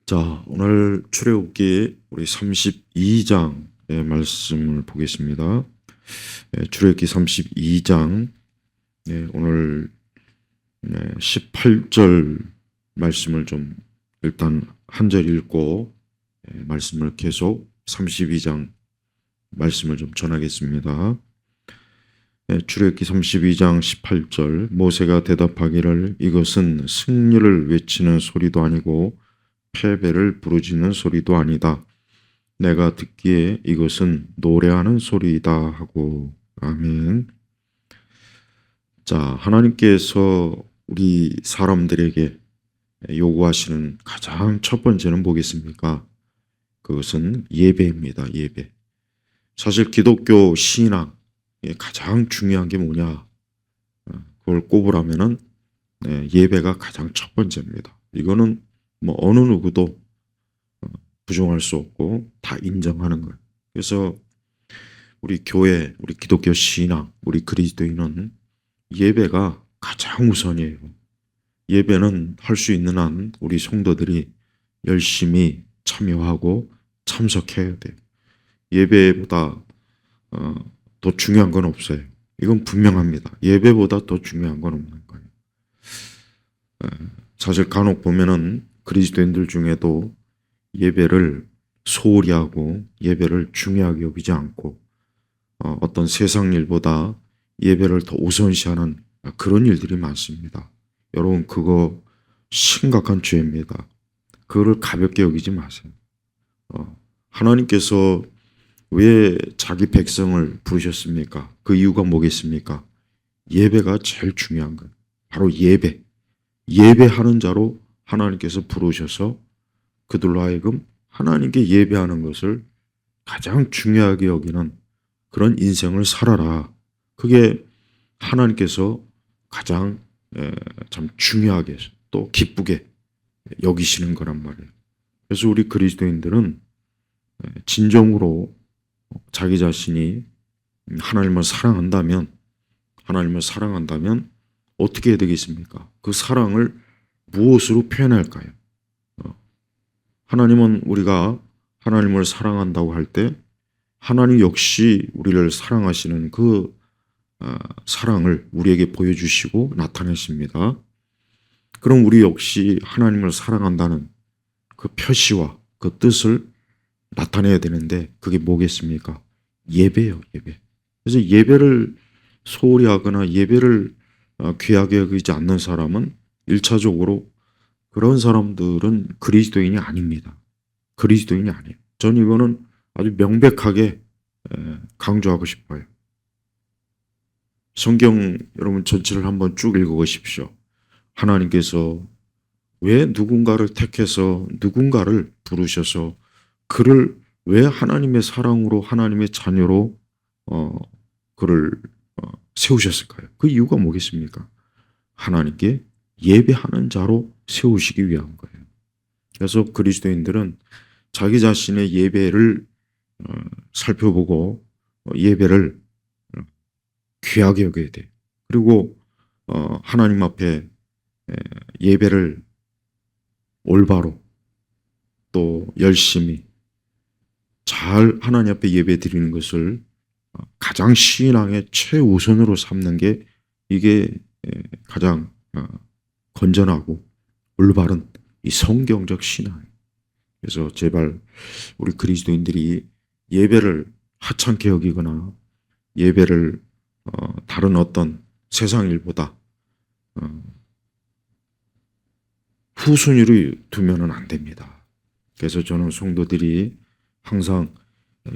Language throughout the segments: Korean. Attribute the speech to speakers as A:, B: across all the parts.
A: 자, 오늘 출애굽기 우리 32장의 말씀을 보겠습니다. 출애굽기 32장 오늘 18절 말씀을 좀 일단 한 절 읽고 말씀을 계속 32장 말씀을 좀 전하겠습니다. 출애굽기 32장 18절 모세가 대답하기를 이것은 승리를 외치는 소리도 아니고 패배를 부르짖는 소리도 아니다. 내가 듣기에 이것은 노래하는 소리이다 하고. 아멘. 자, 하나님께서 우리 사람들에게 요구하시는 가장 첫 번째는 뭐겠습니까? 그것은 예배입니다. 예배. 사실 기독교 신앙의 가장 중요한 게 뭐냐? 그걸 꼽으라면은 예배가 가장 첫 번째입니다. 이거는 뭐 어느 누구도 부정할 수 없고 다 인정하는 거예요. 그래서 우리 교회, 우리 기독교 신앙, 우리 그리스도인은 예배가 가장 우선이에요. 예배는 할 수 있는 한 우리 성도들이 열심히 참여하고 참석해야 돼요. 예배보다 더 중요한 건 없어요. 이건 분명합니다. 예배보다 더 중요한 건 없는 거예요. 사실 간혹 보면은 그리스도인들 중에도 예배를 소홀히 하고 예배를 중요하게 여기지 않고 어떤 세상 일보다 예배를 더 우선시하는 그런 일들이 많습니다. 여러분, 그거 심각한 죄입니다. 그거를 가볍게 여기지 마세요. 하나님께서 왜 자기 백성을 부르셨습니까? 그 이유가 뭐겠습니까? 예배가 제일 중요한 거예요. 바로 예배. 예배하는 자로 하나님께서 부르셔서 그들로 하여금 하나님께 예배하는 것을 가장 중요하게 여기는 그런 인생을 살아라. 그게 하나님께서 가장 참 중요하게 또 기쁘게 여기시는 거란 말이에요. 그래서 우리 그리스도인들은 진정으로 자기 자신이 하나님을 사랑한다면 어떻게 해야 되겠습니까? 그 사랑을 무엇으로 표현할까요? 하나님은 우리가 하나님을 사랑한다고 할 때 하나님 역시 우리를 사랑하시는 그 사랑을 우리에게 보여주시고 나타내십니다. 그럼 우리 역시 하나님을 사랑한다는 그 표시와 그 뜻을 나타내야 되는데 그게 뭐겠습니까? 예배예요, 예배. 그래서 예배를 소홀히 하거나 예배를 귀하게 여기지 않는 사람은 1차적으로 그런 사람들은 그리스도인이 아닙니다. 그리스도인이 아니에요. 전 이거는 아주 명백하게 강조하고 싶어요. 성경 여러분 전체를 한번 쭉 읽어보십시오. 하나님께서 왜 누군가를 택해서 누군가를 부르셔서 그를 왜 하나님의 사랑으로 하나님의 자녀로 그를 세우셨을까요? 그 이유가 뭐겠습니까? 하나님께 예배하는 자로 세우시기 위한 거예요. 그래서 그리스도인들은 자기 자신의 예배를 살펴보고 예배를 귀하게 여겨야 돼요. 그리고 하나님 앞에 예배를 올바로 또 열심히 잘 하나님 앞에 예배 드리는 것을 가장 신앙의 최우선으로 삼는 게 이게 가장 건전하고 올바른 이 성경적 신앙이에요. 그래서 제발 우리 그리스도인들이 예배를 하찮게 여기거나 예배를 다른 어떤 세상 일보다 후순위로 두면은 안 됩니다. 그래서 저는 성도들이 항상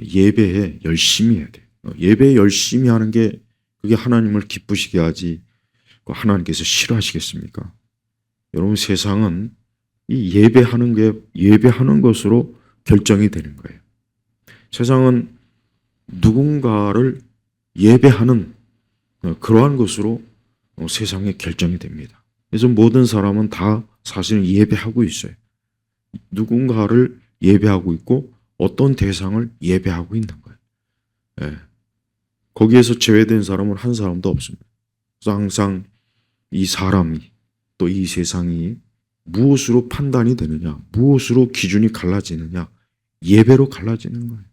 A: 예배에 열심히 해야 돼요. 예배에 열심히 하는 게 그게 하나님을 기쁘시게 하지 하나님께서 싫어하시겠습니까? 여러분, 세상은 이 예배하는 것으로 결정이 되는 거예요. 세상은 누군가를 예배하는 그러한 것으로 세상에 결정이 됩니다. 그래서 모든 사람은 다 사실은 예배하고 있어요. 누군가를 예배하고 있고 어떤 대상을 예배하고 있는 거예요. 거기에서 제외된 사람은 한 사람도 없습니다. 그래서 항상 이 사람이 또 이 세상이 무엇으로 판단이 되느냐? 무엇으로 기준이 갈라지느냐? 예배로 갈라지는 거예요.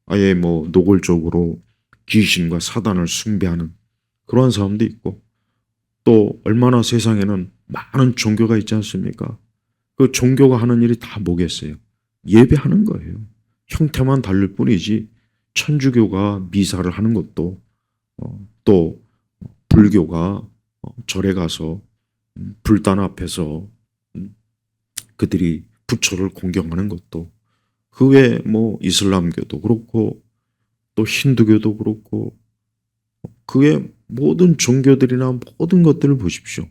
A: 아예 뭐 노골적으로 귀신과 사단을 숭배하는 그런 사람도 있고, 또 얼마나 세상에는 많은 종교가 있지 않습니까? 그 종교가 하는 일이 다 뭐겠어요? 예배하는 거예요. 형태만 다를 뿐이지 천주교가 미사를 하는 것도 또 불교가 절에 가서 불단 앞에서 그들이 부처를 공경하는 것도, 그 외에 뭐 이슬람교도 그렇고 또 힌두교도 그렇고 그 외에 모든 종교들이나 모든 것들을 보십시오.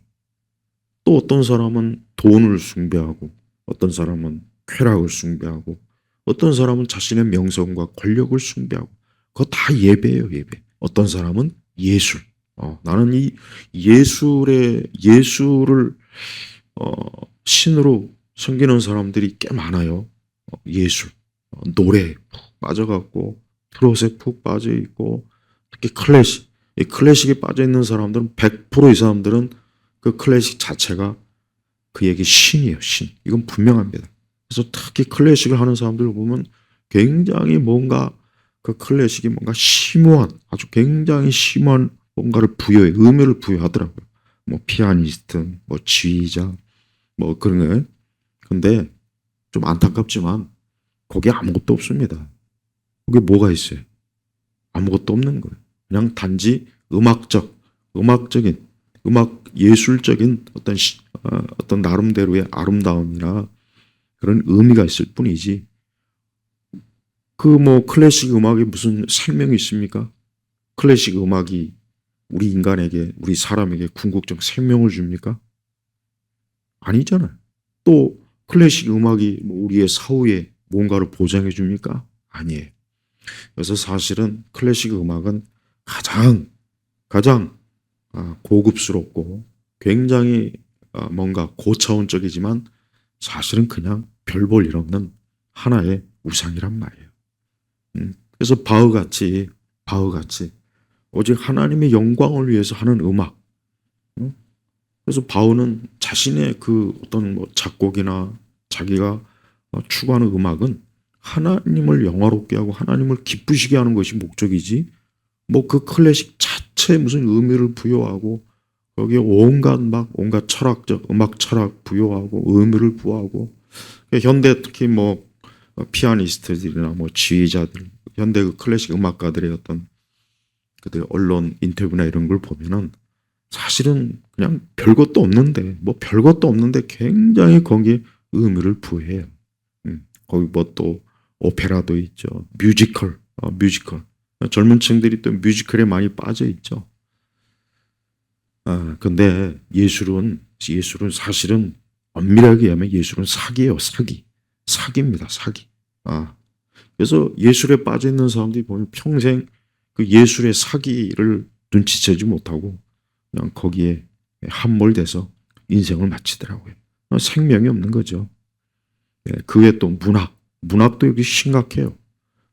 A: 또 어떤 사람은 돈을 숭배하고, 어떤 사람은 쾌락을 숭배하고, 어떤 사람은 자신의 명성과 권력을 숭배하고, 그거 다 예배예요, 예배. 어떤 사람은 예술. 나는 이 예술을 신으로 섬기는 사람들이 꽤 많아요. 예술, 노래에 푹 빠져갖고 트롯에 푹 빠져있고, 특히 클래식, 이 클래식에 빠져있는 사람들은 100%이 사람들은 그 클래식 자체가 그에게 신이에요, 신. 이건 분명합니다. 그래서 특히 클래식을 하는 사람들을 보면 굉장히 뭔가 그 클래식이 뭔가 심오한, 아주 굉장히 심오한 뭔가를 부여해, 의미를 부여하더라고요. 뭐 피아니스트, 뭐 지휘자, 뭐 그런 거예요. 근데 좀 안타깝지만 거기에 아무것도 없습니다. 거기에 뭐가 있어요? 아무것도 없는 거예요. 그냥 단지 음악적인, 음악 예술적인 어떤 나름대로의 아름다움이나 그런 의미가 있을 뿐이지, 그 뭐 클래식 음악에 무슨 생명이 있습니까? 클래식 음악이 우리 인간에게, 우리 사람에게 궁극적 생명을 줍니까? 아니잖아요. 또 클래식 음악이 우리의 사후에 뭔가를 보장해 줍니까? 아니에요. 그래서 사실은 클래식 음악은 가장 고급스럽고 굉장히 뭔가 고차원적이지만 사실은 그냥 별 볼 일 없는 하나의 우상이란 말이에요. 그래서 바흐같이 오직 하나님의 영광을 위해서 하는 음악. 그래서 바흐는 자신의 그 어떤 뭐 작곡이나 자기가 추구하는 음악은 하나님을 영화롭게 하고 하나님을 기쁘시게 하는 것이 목적이지, 뭐 그 클래식 자체에 무슨 의미를 부여하고 거기에 온갖 철학적 음악 철학 부여하고 의미를 부여하고, 현대 특히 뭐 피아니스트들이나 뭐 지휘자들, 현대 그 클래식 음악가들의 어떤 그들 언론 인터뷰나 이런 걸 보면은 사실은 그냥 별것도 없는데 굉장히 거기에 의미를 부여해요. 거기 뭐 또 오페라도 있죠. 뮤지컬. 젊은 층들이 또 뮤지컬에 많이 빠져 있죠. 근데 예술은 사실은 엄밀하게 하면 예술은 사기예요, 사기. 사기입니다, 사기. 그래서 예술에 빠져 있는 사람들이 보면 평생 그 예술의 사기를 눈치채지 못하고 그냥 거기에 함몰돼서 인생을 마치더라고요. 생명이 없는 거죠. 그 외에 또 문학도 여기 심각해요.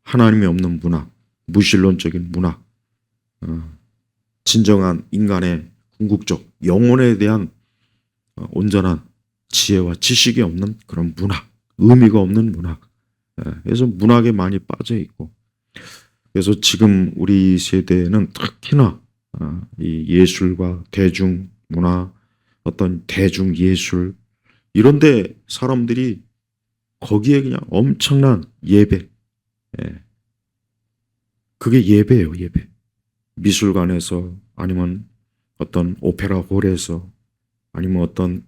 A: 하나님이 없는 문학, 무신론적인 문학, 진정한 인간의 궁극적 영혼에 대한 온전한 지혜와 지식이 없는 그런 문학, 의미가 없는 문학. 그래서 문학에 많이 빠져 있고, 그래서 지금 우리 세대는 특히나 이 예술과 대중문화, 어떤 대중예술 이런데 사람들이 거기에 그냥 엄청난 예배, 그게 예배예요, 예배. 미술관에서, 아니면 어떤 오페라홀에서, 아니면 어떤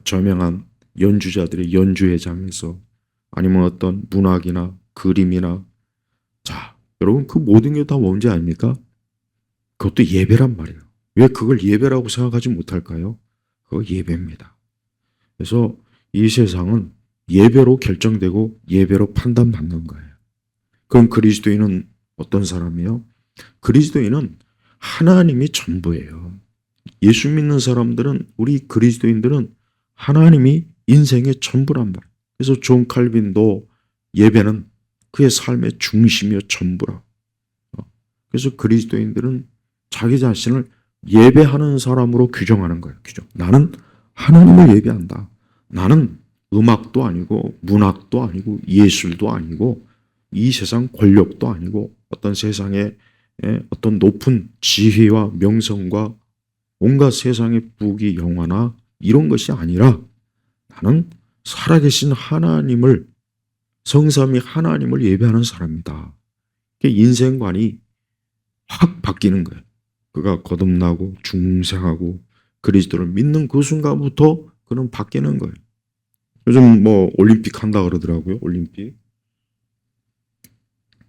A: 저명한 연주자들의 연주회장에서, 아니면 어떤 문학이나 그림이나, 자, 여러분 그 모든 게 다 뭔지 아닙니까? 그것도 예배란 말이에요. 왜 그걸 예배라고 생각하지 못할까요? 그거 예배입니다. 그래서 이 세상은 예배로 결정되고 예배로 판단받는 거예요. 그럼 그리스도인은 어떤 사람이요? 그리스도인은 하나님이 전부예요. 예수 믿는 사람들은, 우리 그리스도인들은 하나님이 인생의 전부란 말이에요. 그래서 존 칼빈도 예배는 그의 삶의 중심이요 전부라. 그래서 그리스도인들은 자기 자신을 예배하는 사람으로 규정하는 거예요. 규정. 나는 하나님을 예배한다. 나는 음악도 아니고 문학도 아니고 예술도 아니고 이 세상 권력도 아니고 어떤 세상의 어떤 높은 지혜와 명성과 온갖 세상의 부귀 영화나 이런 것이 아니라 나는 살아계신 하나님을, 성삼위 하나님을 예배하는 사람이다. 인생관이 확 바뀌는 거예요. 그가 거듭나고 중생하고 그리스도를 믿는 그 순간부터 그는 바뀌는 거예요. 요즘 뭐 올림픽 한다 그러더라고요.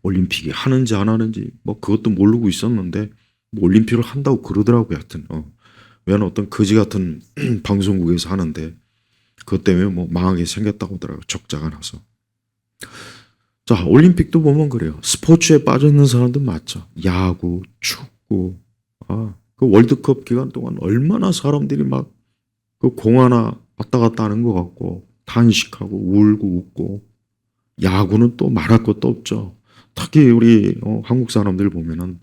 A: 올림픽이 하는지 안 하는지 뭐 그것도 모르고 있었는데 뭐 올림픽을 한다고 그러더라고요. 하여튼 왜냐면 어떤 거지 같은 방송국에서 하는데 그것 때문에 뭐 망하게 생겼다고 하더라고요. 적자가 나서. 자, 올림픽도 보면 그래요. 스포츠에 빠져 있는 사람들 많죠. 야구, 축구. 그 월드컵 기간 동안 얼마나 사람들이 막 그 공 하나 왔다 갔다 하는 것 같고 단식하고 울고 웃고. 야구는 또 말할 것도 없죠. 특히 우리 한국 사람들 보면은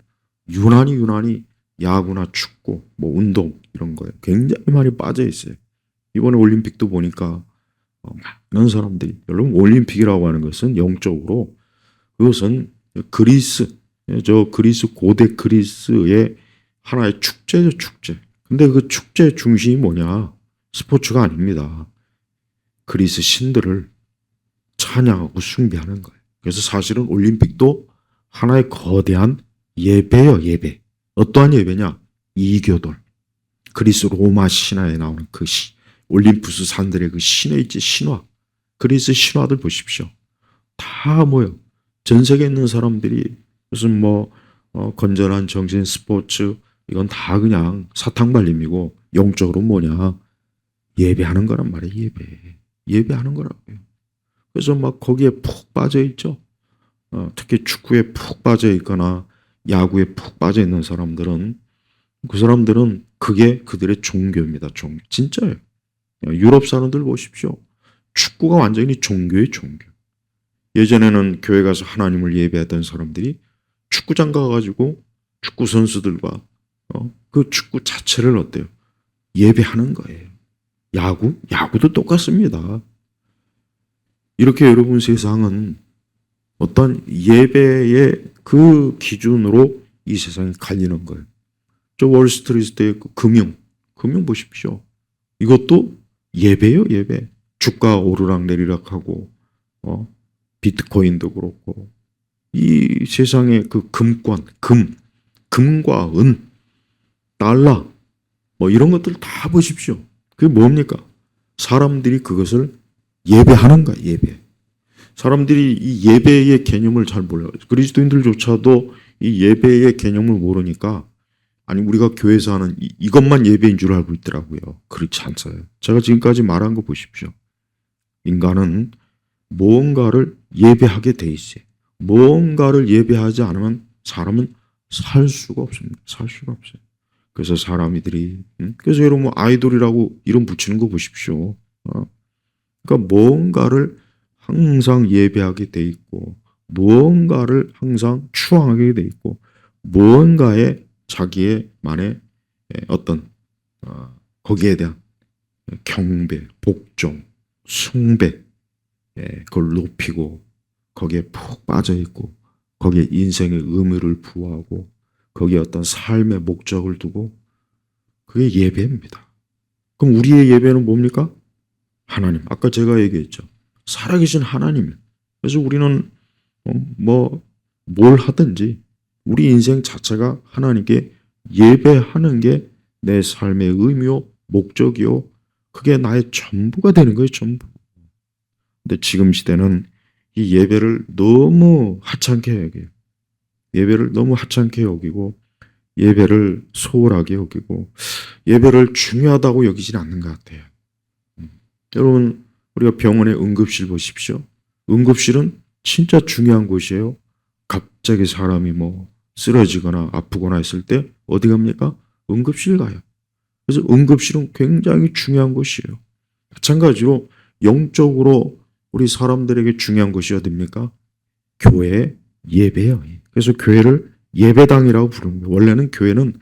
A: 유난히 야구나 축구, 뭐 운동 이런 거에 굉장히 많이 빠져 있어요. 이번에 올림픽도 보니까 많은 사람들이, 여러분 올림픽이라고 하는 것은 영적으로 그것은 그리스, 고대 그리스의 하나의 축제죠, 축제. 근데 그 축제의 중심이 뭐냐? 스포츠가 아닙니다. 그리스 신들을 찬양하고 숭배하는 거예요. 그래서 사실은 올림픽도 하나의 거대한 예배예요, 예배. 어떠한 예배냐? 이교돌. 그리스 로마 신화에 나오는 그 올림푸스 산들의 그 신의 신화. 그리스 신화들 보십시오. 다 모여. 전 세계에 있는 사람들이 무슨 건전한 정신, 스포츠 이건 다 그냥 사탕발림이고 영적으로 뭐냐? 예배하는 거란 말이에요. 예배하는 거라고요. 그래서 막 거기에 푹 빠져 있죠. 특히 축구에 푹 빠져 있거나 야구에 푹 빠져 있는 사람들은 그 사람들은 그게 그들의 종교입니다. 종교. 진짜예요. 유럽 사람들 보십시오. 축구가 완전히 종교예요, 종교. 예전에는 교회 가서 하나님을 예배하던 사람들이 축구장 가가지고 축구 선수들과 그 축구 자체를 어때요? 예배하는 거예요. 야구도 똑같습니다. 이렇게 여러분 세상은 어떤 예배의 그 기준으로 이 세상이 갈리는 거예요. 저 월스트리트의 그 금융 보십시오. 이것도 예배예요, 예배. 주가 오르락 내리락 하고 비트코인도 그렇고 이 세상의 그 금과 은, 달러 뭐 이런 것들 다 보십시오. 그게 뭡니까? 사람들이 그것을 예배하는 거야, 예배. 사람들이 이 예배의 개념을 잘 몰라요. 그리스도인들조차도 이 예배의 개념을 모르니까 아니 우리가 교회에서 하는 이것만 예배인 줄 알고 있더라고요. 그렇지 않아요. 제가 지금까지 말한 거 보십시오. 인간은 무언가를 예배하게 돼 있어요. 무언가를 예배하지 않으면 사람은 살 수가 없습니다. 살 수가 없어요. 그래서 사람들이 그래서 여러분 아이돌이라고 이름 붙이는 거 보십시오. 그러니까 무언가를 항상 예배하게 돼 있고 무언가를 항상 추앙하게 돼 있고 무언가에 자기의 만의 어떤 거기에 대한 경배, 복종, 숭배 그걸 높이고 거기에 푹 빠져 있고 거기에 인생의 의미를 부여하고 거기에 어떤 삶의 목적을 두고 그게 예배입니다. 그럼 우리의 예배는 뭡니까? 하나님. 아까 제가 얘기했죠. 살아계신 하나님. 그래서 우리는 뭘 하든지 우리 인생 자체가 하나님께 예배하는 게 내 삶의 의미요, 목적이요. 그게 나의 전부가 되는 거예요, 전부. 근데 지금 시대는 이 예배를 너무 하찮게 여겨요. 예배를 너무 하찮게 여기고 예배를 소홀하게 여기고 예배를 중요하다고 여기진 않는 것 같아요. 여러분 우리가 병원의 응급실 보십시오. 응급실은 진짜 중요한 곳이에요. 갑자기 사람이 쓰러지거나 아프거나 했을 때 어디 갑니까? 응급실 가요. 그래서 응급실은 굉장히 중요한 곳이에요. 마찬가지로 영적으로 우리 사람들에게 중요한 곳이 어디입니까? 교회 예배예요. 그래서 교회를 예배당이라고 부릅니다. 원래는 교회는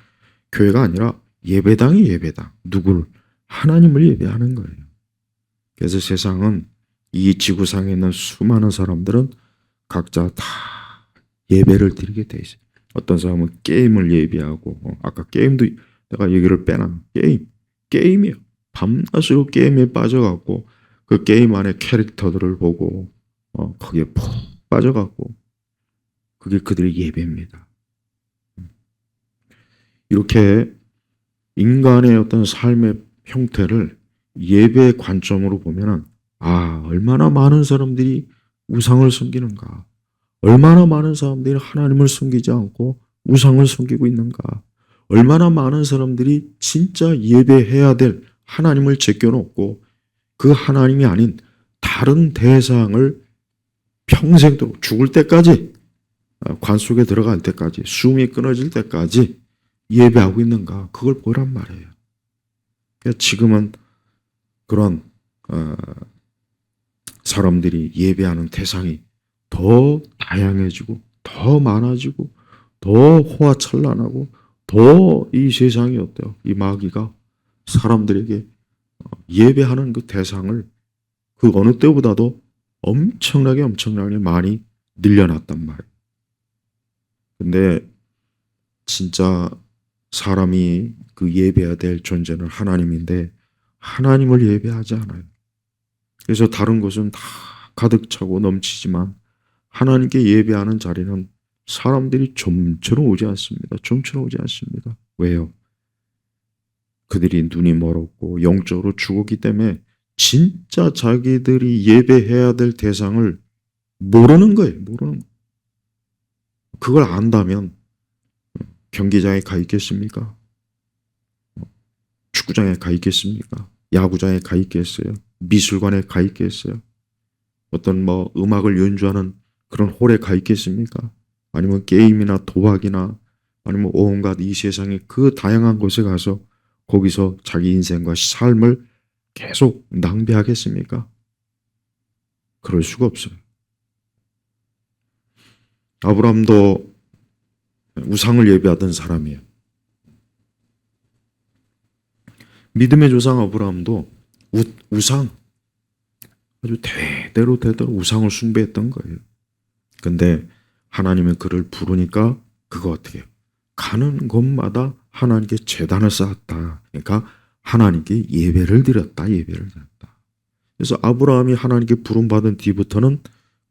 A: 교회가 아니라 예배당이 예배당. 누구를? 하나님을 예배하는 거예요. 그래서 세상은 이 지구상에 있는 수많은 사람들은 각자 다 예배를 드리게 돼 있어요. 어떤 사람은 게임을 예배하고, 아까 게임도 내가 얘기를 빼놔. 게임이요. 밤낮으로 게임에 빠져갖고 그 게임 안에 캐릭터들을 보고 거기에 푹 빠져갖고 그게 그들의 예배입니다. 이렇게 인간의 어떤 삶의 형태를 예배의 관점으로 보면은 얼마나 많은 사람들이 우상을 섬기는가. 얼마나 많은 사람들이 하나님을 섬기지 않고 우상을 섬기고 있는가. 얼마나 많은 사람들이 진짜 예배해야 될 하나님을 제껴놓고 그 하나님이 아닌 다른 대상을 평생도록 죽을 때까지, 관 속에 들어갈 때까지, 숨이 끊어질 때까지 예배하고 있는가. 그걸 보란 말이에요. 그러니까 지금은 그런 사람들이 예배하는 대상이 더 다양해지고 더 많아지고 더 호화찬란하고 더 이 세상이 어때요? 이 마귀가 사람들에게 예배하는 그 대상을 그 어느 때보다도 엄청나게 많이 늘려놨단 말이에요. 근데 진짜 사람이 그 예배해야 될 존재는 하나님인데 하나님을 예배하지 않아요. 그래서 다른 것은 다 가득 차고 넘치지만 하나님께 예배하는 자리는 사람들이 좀처럼 오지 않습니다. 좀처럼 오지 않습니다. 왜요? 그들이 눈이 멀었고 영적으로 죽었기 때문에 진짜 자기들이 예배해야 될 대상을 모르는 거예요. 모르는 거예요. 그걸 안다면 경기장에 가 있겠습니까? 축구장에 가 있겠습니까? 야구장에 가 있겠어요? 미술관에 가 있겠어요? 어떤 음악을 연주하는 그런 홀에 가 있겠습니까? 아니면 게임이나 도박이나 아니면 온갖 이 세상의 그 다양한 곳에 가서 거기서 자기 인생과 삶을 계속 낭비하겠습니까? 그럴 수가 없어요. 아브라함도 우상을 예배하던 사람이에요. 믿음의 조상 아브라함도 우상, 아주 대대로 우상을 숭배했던 거예요. 근데 하나님은 그를 부르니까 그거 어떻게 해요? 가는 곳마다 하나님께 제단을 쌓았다. 그러니까 하나님께 예배를 드렸다. 그래서 아브라함이 하나님께 부름받은 뒤부터는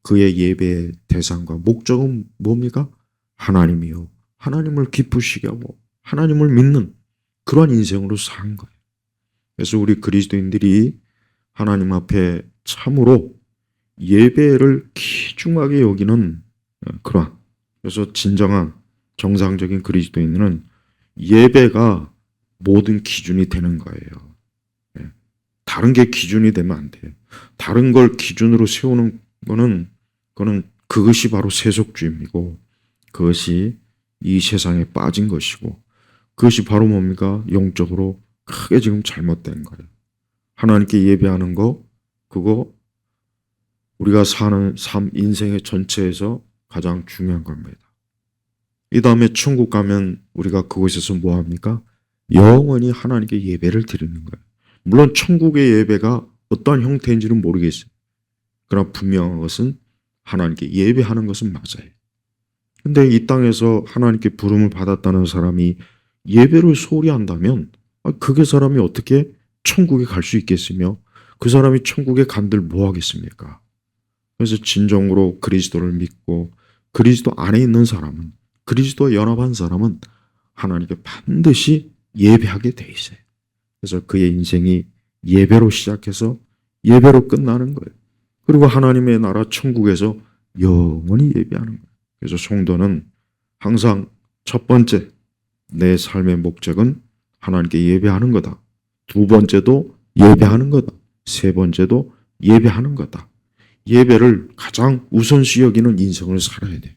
A: 그의 예배의 대상과 목적은 뭡니까? 하나님이요. 하나님을 기쁘시게 하고 하나님을 믿는 그런 인생으로 산 거예요. 그래서 우리 그리스도인들이 하나님 앞에 참으로 예배를 귀중하게 여기는 그러한, 그래서 진정한 정상적인 그리스도인은 예배가 모든 기준이 되는 거예요. 다른 게 기준이 되면 안 돼요. 다른 걸 기준으로 세우는 그거는 그것이 바로 세속주의이고 그것이 이 세상에 빠진 것이고 그것이 바로 뭡니까? 영적으로 크게 지금 잘못된 거예요. 하나님께 예배하는 거, 그거 우리가 사는 삶 인생의 전체에서 가장 중요한 겁니다. 이 다음에 천국 가면 우리가 그곳에서 뭐 합니까? 영원히 하나님께 예배를 드리는 거예요. 물론 천국의 예배가 어떠한 형태인지는 모르겠어요. 그러나 분명한 것은 하나님께 예배하는 것은 맞아요. 근데 이 땅에서 하나님께 부름을 받았다는 사람이 예배를 소홀히 한다면 그게 사람이 어떻게 천국에 갈 수 있겠으며 그 사람이 천국에 간들 뭐 하겠습니까? 그래서 진정으로 그리스도를 믿고 그리스도 안에 있는 사람은, 그리스도와 연합한 사람은 하나님께 반드시 예배하게 돼 있어요. 그래서 그의 인생이 예배로 시작해서 예배로 끝나는 거예요. 그리고 하나님의 나라 천국에서 영원히 예배하는 거예요. 그래서 성도는 항상 첫 번째 내 삶의 목적은 하나님께 예배하는 거다. 두 번째도 예배하는 거다. 세 번째도 예배하는 거다. 예배를 가장 우선시 여기는 인생을 살아야 돼.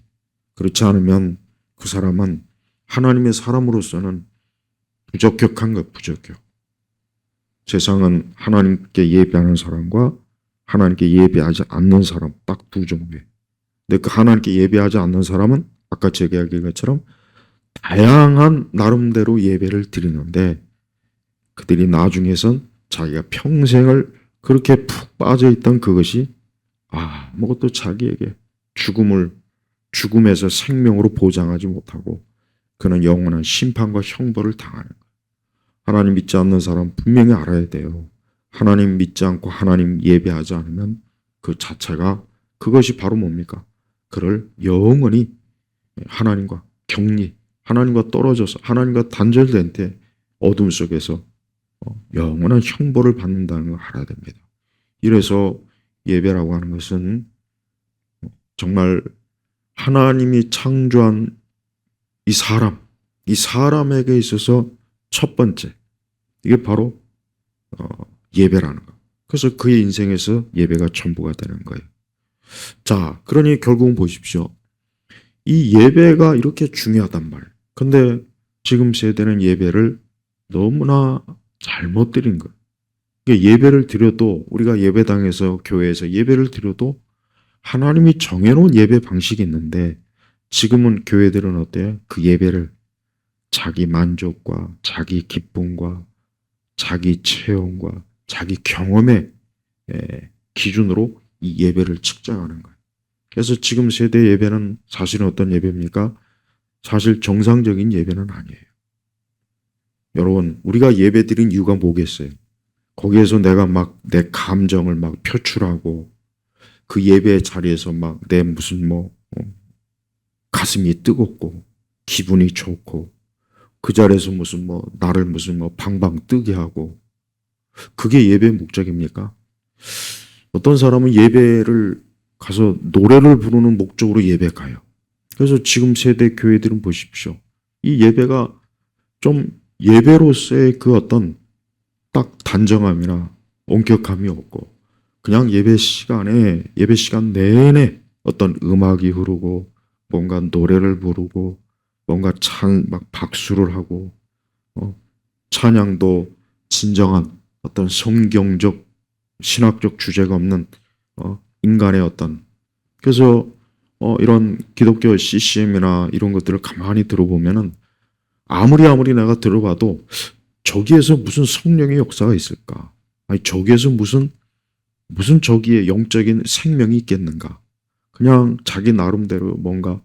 A: 그렇지 않으면 그 사람은 하나님의 사람으로서는 부적격한 것, 부적격. 세상은 하나님께 예배하는 사람과 하나님께 예배하지 않는 사람 딱 두 종류예요. 근데 그 하나님께 예배하지 않는 사람은 아까 제가 얘기한 것처럼 다양한 나름대로 예배를 드리는데 그들이 나중에선 자기가 평생을 그렇게 푹 빠져 있던 그것이 아무것도 자기에게 죽음에서 생명으로 보장하지 못하고 그는 영원한 심판과 형벌을 당하는 거예요. 하나님 믿지 않는 사람 분명히 알아야 돼요. 하나님 믿지 않고 하나님 예배하지 않으면 그 자체가 그것이 바로 뭡니까? 그를 영원히 하나님과 하나님과 떨어져서 하나님과 단절된 때 어둠 속에서 영원한 형벌을 받는다는 걸 알아야 됩니다. 이래서 예배라고 하는 것은 정말 하나님이 창조한 이 사람에게 있어서 첫 번째, 이게 바로 예배라는 거. 그래서 그의 인생에서 예배가 전부가 되는 거예요. 자, 그러니 결국은 보십시오. 이 예배가 이렇게 중요하단 말이에요. 근데 지금 세대는 예배를 너무나 잘못 드린 거예요. 예배를 드려도 우리가 예배당에서 교회에서 예배를 드려도 하나님이 정해놓은 예배 방식이 있는데 지금은 교회들은 어때요? 그 예배를 자기 만족과 자기 기쁨과 자기 체험과 자기 경험의 기준으로 이 예배를 측정하는 거예요. 그래서 지금 세대 예배는 사실은 어떤 예배입니까? 사실 정상적인 예배는 아니에요. 여러분, 우리가 예배 드린 이유가 뭐겠어요? 거기에서 내가 막 내 감정을 막 표출하고 그 예배 자리에서 막 내 무슨 가슴이 뜨겁고 기분이 좋고 그 자리에서 나를 방방 뜨게 하고 그게 예배의 목적입니까? 어떤 사람은 예배를 가서 노래를 부르는 목적으로 예배 가요. 그래서 지금 세대 교회들은 보십시오. 이 예배가 좀 예배로서의 그 어떤 딱 단정함이나 엄격함이 없고 그냥 예배 시간 내내 어떤 음악이 흐르고 뭔가 노래를 부르고 뭔가 막 박수를 하고 찬양도 진정한 어떤 성경적 신학적 주제가 없는 인간의 어떤 그래서 이런 기독교 CCM이나 이런 것들을 가만히 들어보면은 아무리 내가 들어봐도 저기에서 무슨 성령의 역사가 있을까? 아니 저기에서 무슨 저기에 영적인 생명이 있겠는가? 그냥 자기 나름대로 뭔가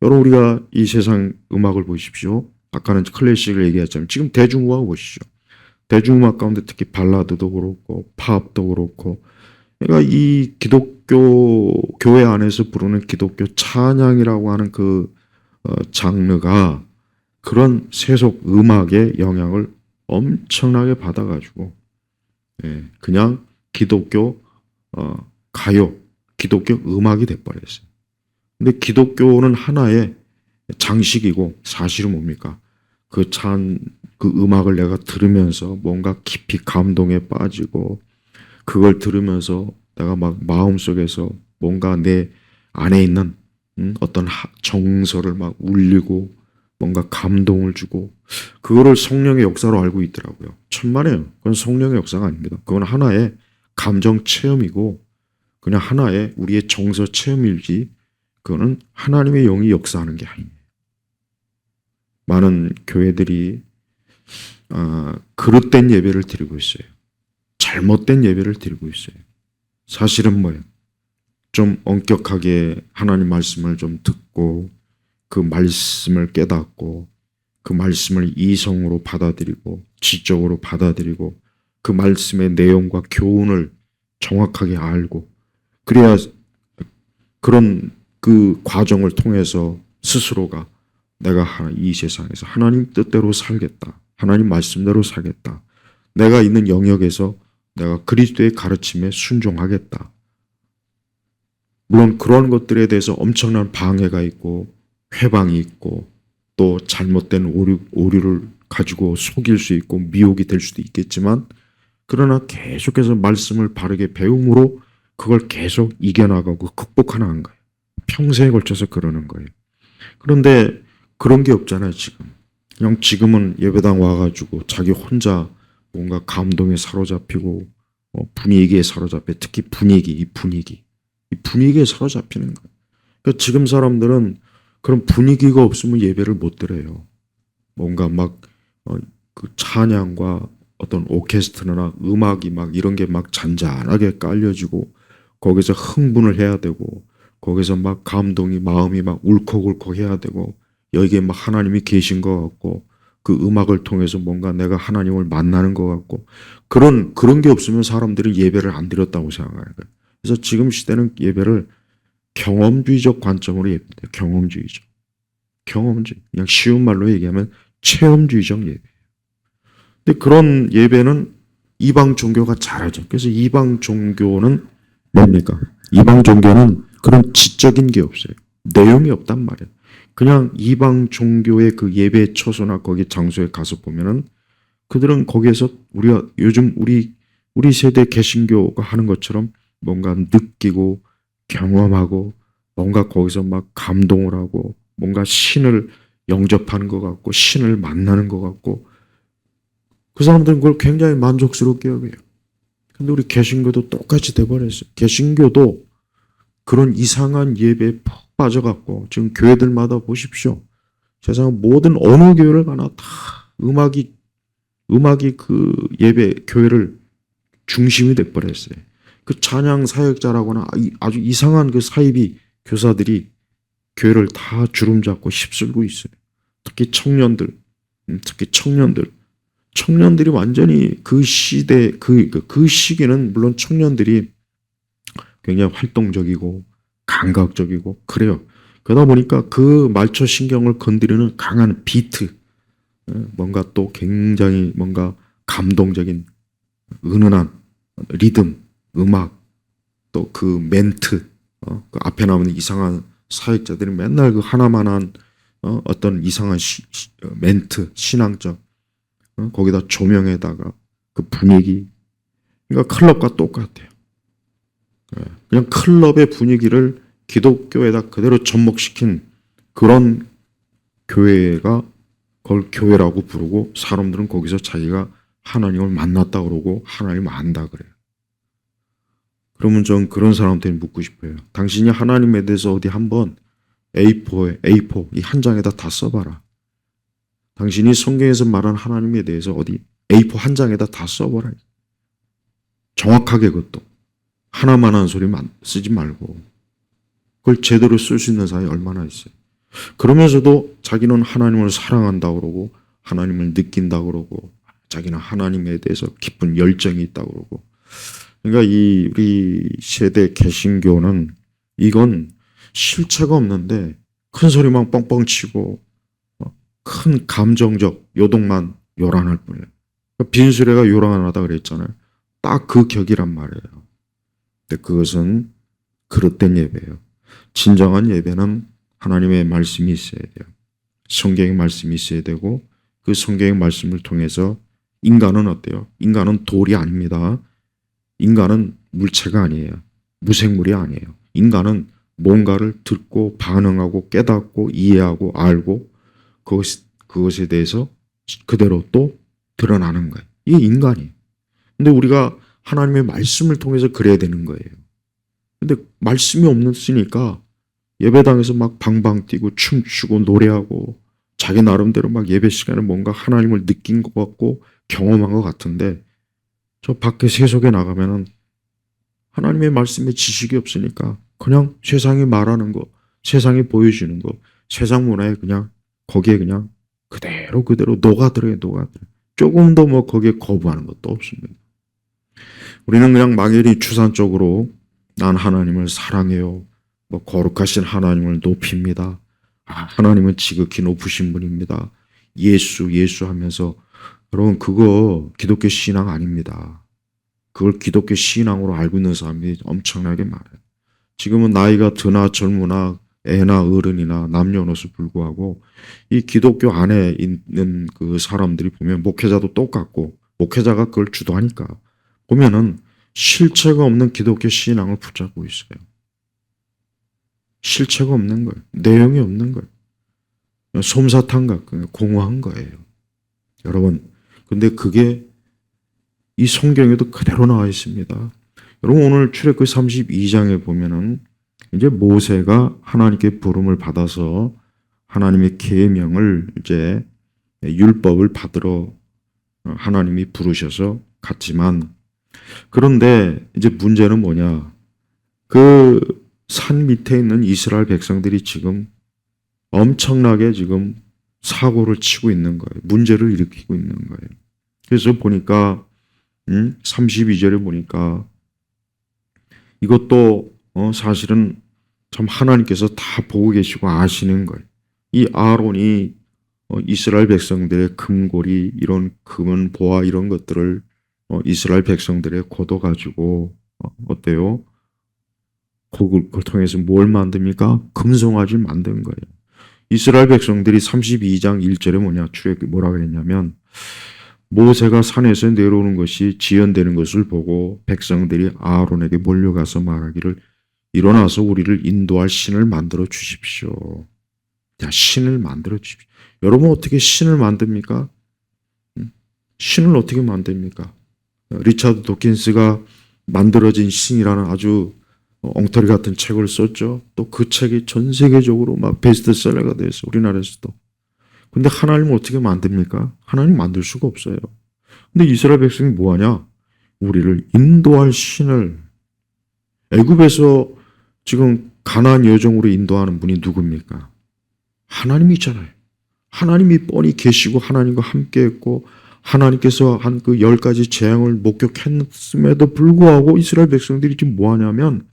A: 여러분 우리가 이 세상 음악을 보십시오. 아까는 클래식을 얘기했지만 지금 대중음악 보시죠. 대중음악 가운데 특히 발라드도 그렇고 팝도 그렇고 그러니까 이 기독교 교회 안에서 부르는 기독교 찬양이라고 하는 그 장르가 그런 세속 음악의 영향을 엄청나게 받아가지고 그냥 기독교 가요, 기독교 음악이 돼버렸어요. 근데 기독교는 하나의 장식이고 사실은 뭡니까? 그 음악을 내가 들으면서 뭔가 깊이 감동에 빠지고 그걸 들으면서 내가 막 마음속에서 뭔가 내 안에 있는 어떤 정서를 막 울리고 뭔가 감동을 주고 그거를 성령의 역사로 알고 있더라고요. 천만에요. 그건 성령의 역사가 아닙니다. 그건 하나의 감정 체험이고 그냥 하나의 우리의 정서 체험일지 그거는 하나님의 영이 역사하는 게 아니에요. 많은 교회들이 그릇된 예배를 드리고 있어요. 잘못된 예배를 드리고 있어요. 사실은 뭐예요? 좀 엄격하게 하나님 말씀을 좀 듣고 그 말씀을 깨닫고 그 말씀을 이성으로 받아들이고 지적으로 받아들이고 그 말씀의 내용과 교훈을 정확하게 알고 그래야 그런 그 과정을 통해서 스스로가 내가 이 세상에서 하나님 뜻대로 살겠다. 하나님 말씀대로 살겠다. 내가 있는 영역에서 내가 그리스도의 가르침에 순종하겠다. 물론 그런 것들에 대해서 엄청난 방해가 있고 회방이 있고 또 잘못된 오류를 가지고 속일 수 있고 미혹이 될 수도 있겠지만 그러나 계속해서 말씀을 바르게 배움으로 그걸 계속 이겨나가고 극복하는 거예요. 평생에 걸쳐서 그러는 거예요. 그런데 그런 게 없잖아요, 지금. 그냥 지금은 예배당 와가지고 자기 혼자 뭔가 감동에 사로잡히고 분위기에 사로잡혀 특히 이 분위기에 사로잡히는 거예요. 그러니까 지금 사람들은 그런 분위기가 없으면 예배를 못 드려요. 뭔가 막 그 찬양과 어떤 오케스트라나 음악이 막 이런 게 막 잔잔하게 깔려지고 거기서 흥분을 해야 되고 거기서 막 감동이 마음이 막 울컥울컥 해야 되고 여기에 막 하나님이 계신 것 같고 그 음악을 통해서 뭔가 내가 하나님을 만나는 것 같고 그런 게 없으면 사람들이 예배를 안 드렸다고 생각해요. 그래서 지금 시대는 예배를 경험주의적 관점으로 예배해요. 경험주의적. 경험주의. 그냥 쉬운 말로 얘기하면 체험주의적 예배. 근데 그런 예배는 이방 종교가 잘하죠. 그래서 이방 종교는 뭡니까? 이방 종교는 그런 지적인 게 없어요. 내용이 없단 말이에요. 그냥 이방 종교의 그 예배 처소나 거기 장소에 가서 보면은 그들은 거기에서 우리가 요즘 우리 세대 개신교가 하는 것처럼 뭔가 느끼고 경험하고 뭔가 거기서 막 감동을 하고 뭔가 신을 영접하는 것 같고 신을 만나는 것 같고 그 사람들은 그걸 굉장히 만족스럽게 여겨요. 근데 우리 개신교도 똑같이 돼버렸어요. 개신교도 그런 이상한 예배에 푹 빠져갖고 지금 교회들마다 보십시오. 세상 모든 어느 교회를 가나 다 음악이 그 예배 교회를 중심이 돼버렸어요. 그 찬양 사역자라거나 아주 이상한 그 사이비 교사들이 교회를 다 주름잡고 휩쓸고 있어요. 특히 청년들이 완전히 그 시대 그 시기는 물론 청년들이 굉장히 활동적이고 감각적이고 그래요. 그러다 보니까 그 말초 신경을 건드리는 강한 비트, 뭔가 또 굉장히 뭔가 감동적인 은은한 리듬, 음악, 또 그 멘트, 그 앞에 나오는 이상한 사역자들이 맨날 그 하나만 한 어떤 이상한 멘트, 신앙적, 거기다 조명에다가 그 분위기, 그러니까 클럽과 똑같아요. 그냥 클럽의 분위기를 기독교에다 그대로 접목시킨 그런 교회가 그걸 교회라고 부르고 사람들은 거기서 자기가 하나님을 만났다 그러고 하나님을 안다 그래요. 그러면 전 그런 사람한테 묻고 싶어요. 당신이 하나님에 대해서 어디 한번 A4 이 한 장에다 다 써봐라. 당신이 성경에서 말한 하나님에 대해서 어디 A4 한 장에다 다 써봐라. 정확하게 그것도. 하나만 한 소리만 쓰지 말고 그걸 제대로 쓸 수 있는 사람이 얼마나 있어요. 그러면서도 자기는 하나님을 사랑한다 그러고 하나님을 느낀다 그러고 자기는 하나님에 대해서 깊은 열정이 있다 그러고 그러니까 이 우리 세대 개신교는 이건 실체가 없는데 큰 소리만 뻥뻥 치고 큰 감정적 요동만 요란할 뿐이에요. 빈수레가 요란하다 그랬잖아요. 딱 그 격이란 말이에요. 근데 그것은 그릇된 예배예요. 진정한 예배는 하나님의 말씀이 있어야 돼요. 성경의 말씀이 있어야 되고 그 성경의 말씀을 통해서 인간은 어때요? 인간은 돌이 아닙니다. 인간은 물체가 아니에요. 무생물이 아니에요. 인간은 뭔가를 듣고 반응하고 깨닫고 이해하고 알고 그것에 대해서 그대로 또 드러나는 거예요. 이게 인간이에요. 근데 우리가 하나님의 말씀을 통해서 그래야 되는 거예요. 근데 말씀이 없으니까 예배당에서 막 방방 뛰고 춤추고 노래하고 자기 나름대로 막 예배 시간에 뭔가 하나님을 느낀 것 같고 경험한 것 같은데 저 밖에 세속에 나가면은 하나님의 말씀에 지식이 없으니까 그냥 세상이 말하는 거, 세상이 보여주는 거, 세상 문화에 그냥 거기에 그냥 그대로 녹아들어요. 조금도 뭐 거기에 거부하는 것도 없습니다. 우리는 그냥 막연히 추상적으로 난 하나님을 사랑해요. 뭐 거룩하신 하나님을 높입니다. 하나님은 지극히 높으신 분입니다. 예수 하면서 여러분 그거 기독교 신앙 아닙니다. 그걸 기독교 신앙으로 알고 있는 사람이 엄청나게 많아요. 지금은 나이가 드나 젊으나 애나 어른이나 남녀노소 불구하고 이 기독교 안에 있는 그 사람들이 보면 목회자도 똑같고 목회자가 그걸 주도하니까 보면은 실체가 없는 기독교 신앙을 붙잡고 있어요. 실체가 없는 거예요. 내용이 없는 거예요. 솜사탕 같고 공허한 거예요. 여러분, 근데 그게 이 성경에도 그대로 나와 있습니다. 여러분 오늘 출애굽기 32장에 보면은 이제 모세가 하나님께 부름을 받아서 하나님의 계명을 이제 율법을 받으러 하나님이 부르셔서 갔지만, 그런데 이제 문제는 뭐냐? 그 산 밑에 있는 이스라엘 백성들이 지금 엄청나게 지금 사고를 치고 있는 거예요. 문제를 일으키고 있는 거예요. 그래서 보니까 32절에 보니까 이것도 사실은 참 하나님께서 다 보고 계시고 아시는 거예요. 이 아론이 이스라엘 백성들의 금고리, 이런 금은 보화 이런 것들을 이스라엘 백성들의 고도 가지고 어때요? 그걸 통해서 뭘 만듭니까? 금송아지를 만든 거예요. 이스라엘 백성들이 32장 1절에 뭐냐, 출애굽기 뭐라고 했냐면, 모세가 산에서 내려오는 것이 지연되는 것을 보고 백성들이 아론에게 몰려가서 말하기를, 일어나서 우리를 인도할 신을 만들어 주십시오. 자, 신을 만들어 주십시오. 여러분 어떻게 신을 만듭니까? 신을 어떻게 만듭니까? 리차드 도킨스가 만들어진 신이라는 아주 엉터리 같은 책을 썼죠. 또 그 책이 전 세계적으로 막 베스트셀러가 돼서 우리나라에서도. 근데 하나님은 어떻게 만듭니까? 하나님 만들 수가 없어요. 근데 이스라엘 백성이 뭐하냐? 우리를 인도할 신을, 애굽에서 지금 가나안 여정으로 인도하는 분이 누굽니까? 하나님이잖아요. 하나님이 뻔히 계시고 하나님과 함께했고 하나님께서 한 그 10가지 재앙을 목격했음에도 불구하고 이스라엘 백성들이 지금 뭐하냐면,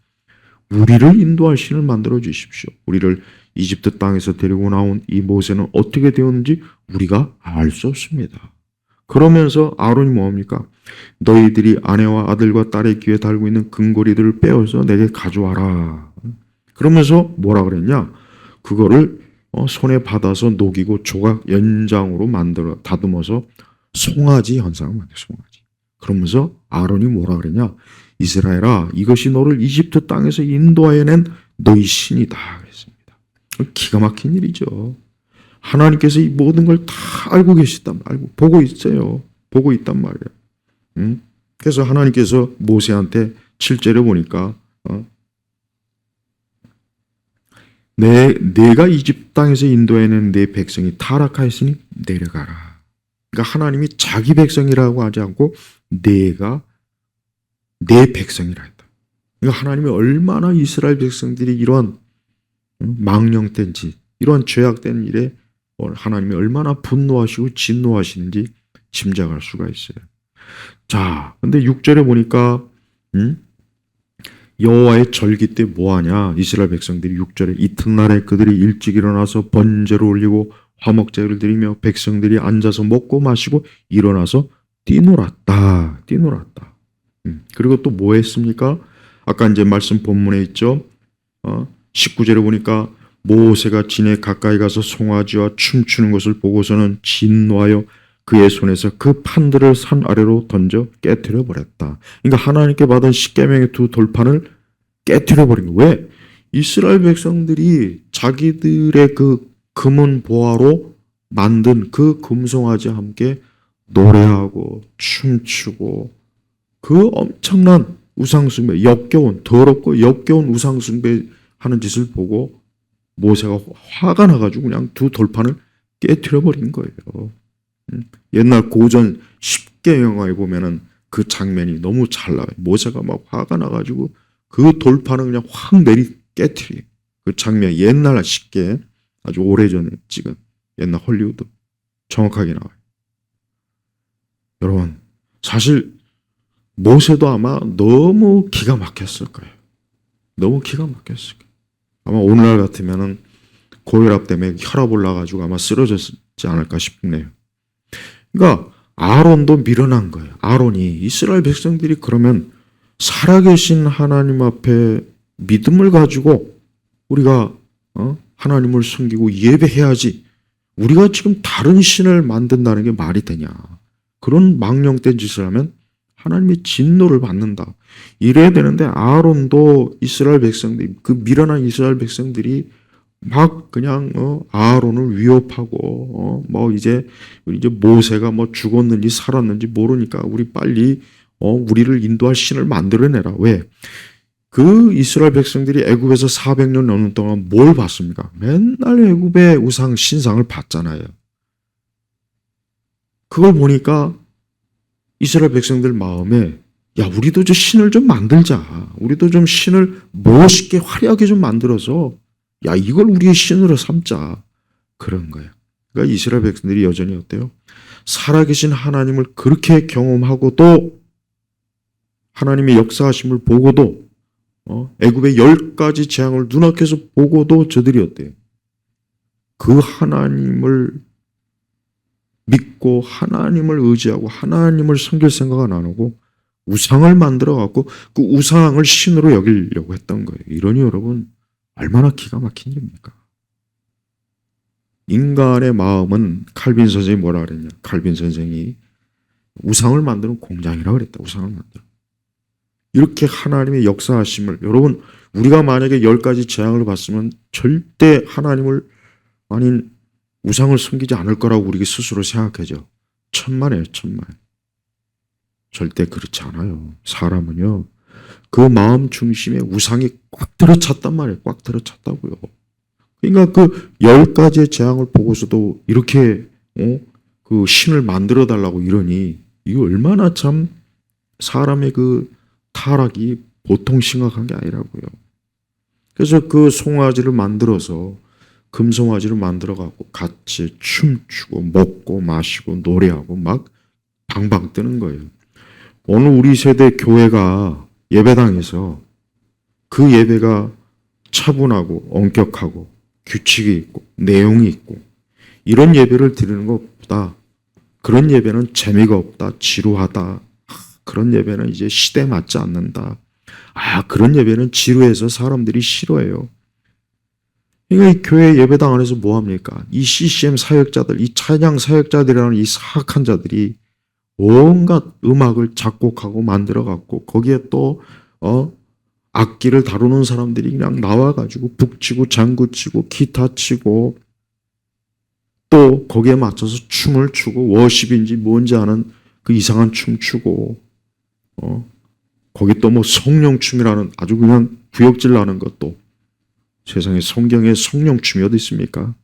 A: 우리를 인도할 신을 만들어 주십시오. 우리를 이집트 땅에서 데리고 나온 이 모세는 어떻게 되었는지 우리가 알 수 없습니다. 그러면서 아론이 뭐합니까? 너희들이 아내와 아들과 딸의 귀에 달고 있는 금고리들을 빼어서 내게 가져와라. 그러면서 뭐라 그랬냐? 그거를 손에 받아서 녹이고 조각 연장으로 만들어 다듬어서 송아지 현상을 만들어, 송아지. 그러면서 아론이 뭐라 그랬냐? 이스라엘아, 이것이 너를 이집트 땅에서 인도하여낸 너희 신이다 그랬습니다. 기가 막힌 일이죠. 하나님께서 이 모든 걸 다 알고 계시단 말이에요. 보고 있어요. 보고 있단 말이에요. 그래서 하나님께서 모세한테 7절에 보니까 내가 이집트 땅에서 인도해낸 내 백성이 타락하였으니 내려가라. 그러니까 하나님이 자기 백성이라고 하지 않고 내가 내 백성이라 했다. 그러니까 하나님이 얼마나 이스라엘 백성들이 이런 망령된 짓, 이런 죄악된 일에 하나님이 얼마나 분노하시고 진노하시는지 짐작할 수가 있어요. 자, 근데 6절에 보니까 여호와의 절기 때 뭐하냐? 이스라엘 백성들이 6절에 이튿날에 그들이 일찍 일어나서 번제를 올리고 화목제를 드리며 백성들이 앉아서 먹고 마시고 일어나서 뛰놀았다. 그리고 또 뭐 했습니까? 아까 이제 말씀 본문에 있죠. 19절에 보니까 모세가 진에 가까이 가서 송아지와 춤추는 것을 보고서는 진노하여 그의 손에서 그 판들을 산 아래로 던져 깨트려 버렸다. 그러니까 하나님께 받은 십계명의 두 돌판을 깨트려 버린 거예요. 왜? 이스라엘 백성들이 자기들의 그 금은 보화로 만든 그 금송아지와 함께 노래하고 춤추고 그 엄청난 우상숭배, 역겨운, 더럽고 역겨운 우상숭배 하는 짓을 보고 모세가 화가 나가지고 그냥 두 돌판을 깨트려 버린 거예요. 옛날 고전 10개 영화에 보면은 그 장면이 너무 잘 나와요. 모세가 막 화가 나가지고 그 돌판을 그냥 확 깨트려. 그 장면 옛날 10개 아주 오래전에 찍은 옛날 헐리우드 정확하게 나와요. 여러분, 사실 모세도 아마 너무 기가 막혔을 거예요. 너무 기가 막혔을 거예요. 아마 오늘날 같으면은 고혈압 때문에 혈압 올라가지고 아마 쓰러졌지 않을까 싶네요. 그러니까 아론도 밀어난 거예요. 아론이 이스라엘 백성들이 그러면 살아계신 하나님 앞에 믿음을 가지고 우리가 하나님을 섬기고 예배해야지. 우리가 지금 다른 신을 만든다는 게 말이 되냐. 그런 망령된 짓을 하면 하나님의 진노를 받는다. 이래야 되는데 아론도 이스라엘 백성들이, 그 미련한 이스라엘 백성들이 막 그냥 아론을 위협하고 뭐 이제 모세가 뭐 죽었는지 살았는지 모르니까 우리 빨리 우리를 인도할 신을 만들어내라. 왜? 그 이스라엘 백성들이 애굽에서 400년 넘는 동안 뭘 봤습니까? 맨날 애굽의 우상 신상을 봤잖아요. 그걸 보니까 이스라엘 백성들 마음에 야, 우리도 저 신을 좀 만들자. 우리도 좀 신을 멋있게 화려하게 좀 만들어서 야, 이걸 우리의 신으로 삼자. 그런 거예요. 그러니까 이스라엘 백성들이 여전히 어때요? 살아계신 하나님을 그렇게 경험하고도 하나님의 역사하심을 보고도 애굽의 10가지 재앙을 눈앞에서 보고도 저들이 어때요? 그 하나님을 믿고 하나님을 의지하고 하나님을 섬길 생각은 안 하고 우상을 만들어 갖고 그 우상을 신으로 여기려고 했던 거예요. 이러니 여러분 얼마나 기가 막힌 일입니까? 인간의 마음은 칼빈 선생이 뭐라 그랬냐? 칼빈 선생이 우상을 만드는 공장이라고 그랬다. 우상을 만드는. 이렇게 하나님의 역사하심을 여러분 우리가 만약에 10가지 재앙을 봤으면 절대 하나님을 아닌 우상을 섬기지 않을 거라고 우리 스스로 생각하죠. 천만에요. 천만. 절대 그렇지 않아요. 사람은요. 그 마음 중심에 우상이 꽉 들어찼단 말이에요. 꽉 들어찼다고요. 그러니까 그 10가지의 재앙을 보고서도 이렇게 그 신을 만들어 달라고 이러니 이거 얼마나 참 사람의 그 타락이 보통 심각한 게 아니라고요. 그래서 그 송아지를 만들어서 금송아지를 만들어 갖고 같이 춤추고 먹고 마시고 노래하고 막 방방 뜨는 거예요. 오늘 우리 세대 교회가 예배당에서 그 예배가 차분하고 엄격하고 규칙이 있고 내용이 있고 이런 예배를 드리는 것보다 그런 예배는 재미가 없다, 지루하다, 그런 예배는 이제 시대에 맞지 않는다. 그런 예배는 지루해서 사람들이 싫어해요. 그러니까 이 교회 예배당 안에서 뭐 합니까? 이 CCM 사역자들, 이 찬양 사역자들이라는 이 사악한 자들이 온갖 음악을 작곡하고 만들어 갖고 거기에 또 악기를 다루는 사람들이 그냥 나와가지고 북치고 장구치고 기타 치고 또 거기에 맞춰서 춤을 추고 워십인지 뭔지 아는 그 이상한 춤 추고 거기 또 뭐 성령춤이라는 아주 그냥 구역질 나는 것도 세상에 성경에 성령춤이 어디 있습니까?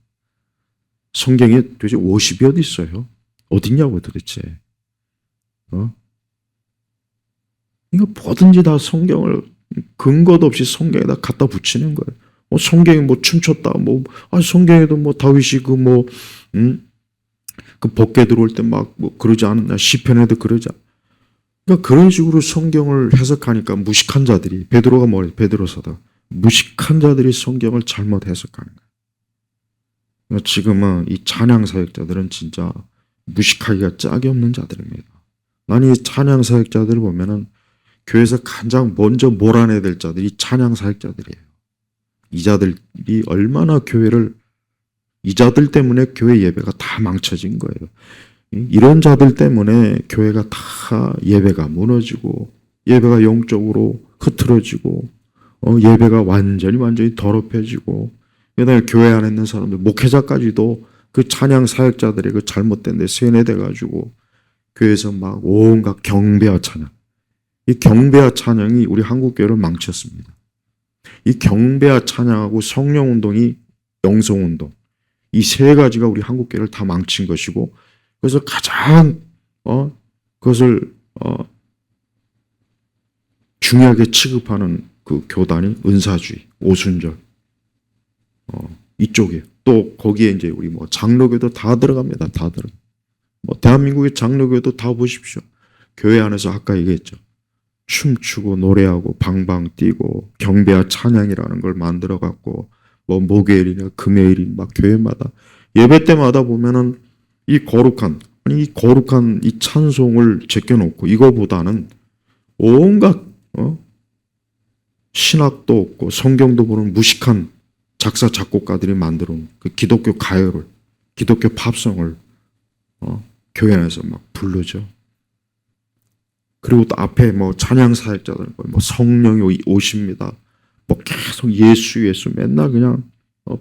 A: 성경에 도대체 워십이 어디 있어요? 어딨냐고 도대체. 이거 뭐든지 다 성경을 근거도 없이 성경에다 갖다 붙이는 거예요. 성경에 뭐 춤췄다, 성경에도 뭐 다윗이 그 법궤 들어올 때 막 뭐 그러지 않았나? 시편에도 그러지 않. 그러니까 그런 식으로 성경을 해석하니까 무식한 자들이 베드로가 뭐래? 베드로서다. 무식한 자들이 성경을 잘못 해석하는 거예요. 그러니까 지금은 이 찬양 사역자들은 진짜 무식하기가 짝이 없는 자들입니다. 나는 이 찬양 사역자들을 보면은 교회에서 가장 먼저 몰아내야 될 자들이 찬양 사역자들이에요. 이 자들이 얼마나 교회를 이 자들 때문에 교회 예배가 다 망쳐진 거예요. 이런 자들 때문에 교회가 다 예배가 무너지고 예배가 영적으로 흐트러지고 예배가 완전히 더럽혀지고 그다음에 교회 안에 있는 사람들 목회자까지도 그 찬양 사역자들의 그 잘못된 데 세뇌돼 가지고 교회에서 막 온갖 경배와 찬양, 이 경배와 찬양이 우리 한국 교회를 망쳤습니다. 이 경배와 찬양하고 성령운동이 영성운동, 이 세 가지가 우리 한국 교회를 다 망친 것이고, 그래서 가장 그것을 중요하게 취급하는 그 교단이 은사주의, 오순절 이쪽이에요. 또 거기에 이제 우리 뭐 장로교도 다 들어갑니다. 다 들어. 뭐 대한민국의 장로교도 다 보십시오. 교회 안에서 아까 얘기했죠. 춤추고 노래하고 방방 뛰고 경배와 찬양이라는 걸 만들어 갖고 뭐 목요일이나 금요일이 막 교회마다 예배 때마다 보면은 이 거룩한 이 찬송을 제껴놓고 이거보다는 온갖 신학도 없고 성경도 모르는 무식한 작사 작곡가들이 만들어온 그 기독교 가요를, 기독교 팝송을 교회 안에서 막 부르죠. 그리고 또 앞에 뭐 찬양 사역자들 뭐 성령이 오십니다. 뭐 계속 예수 맨날 그냥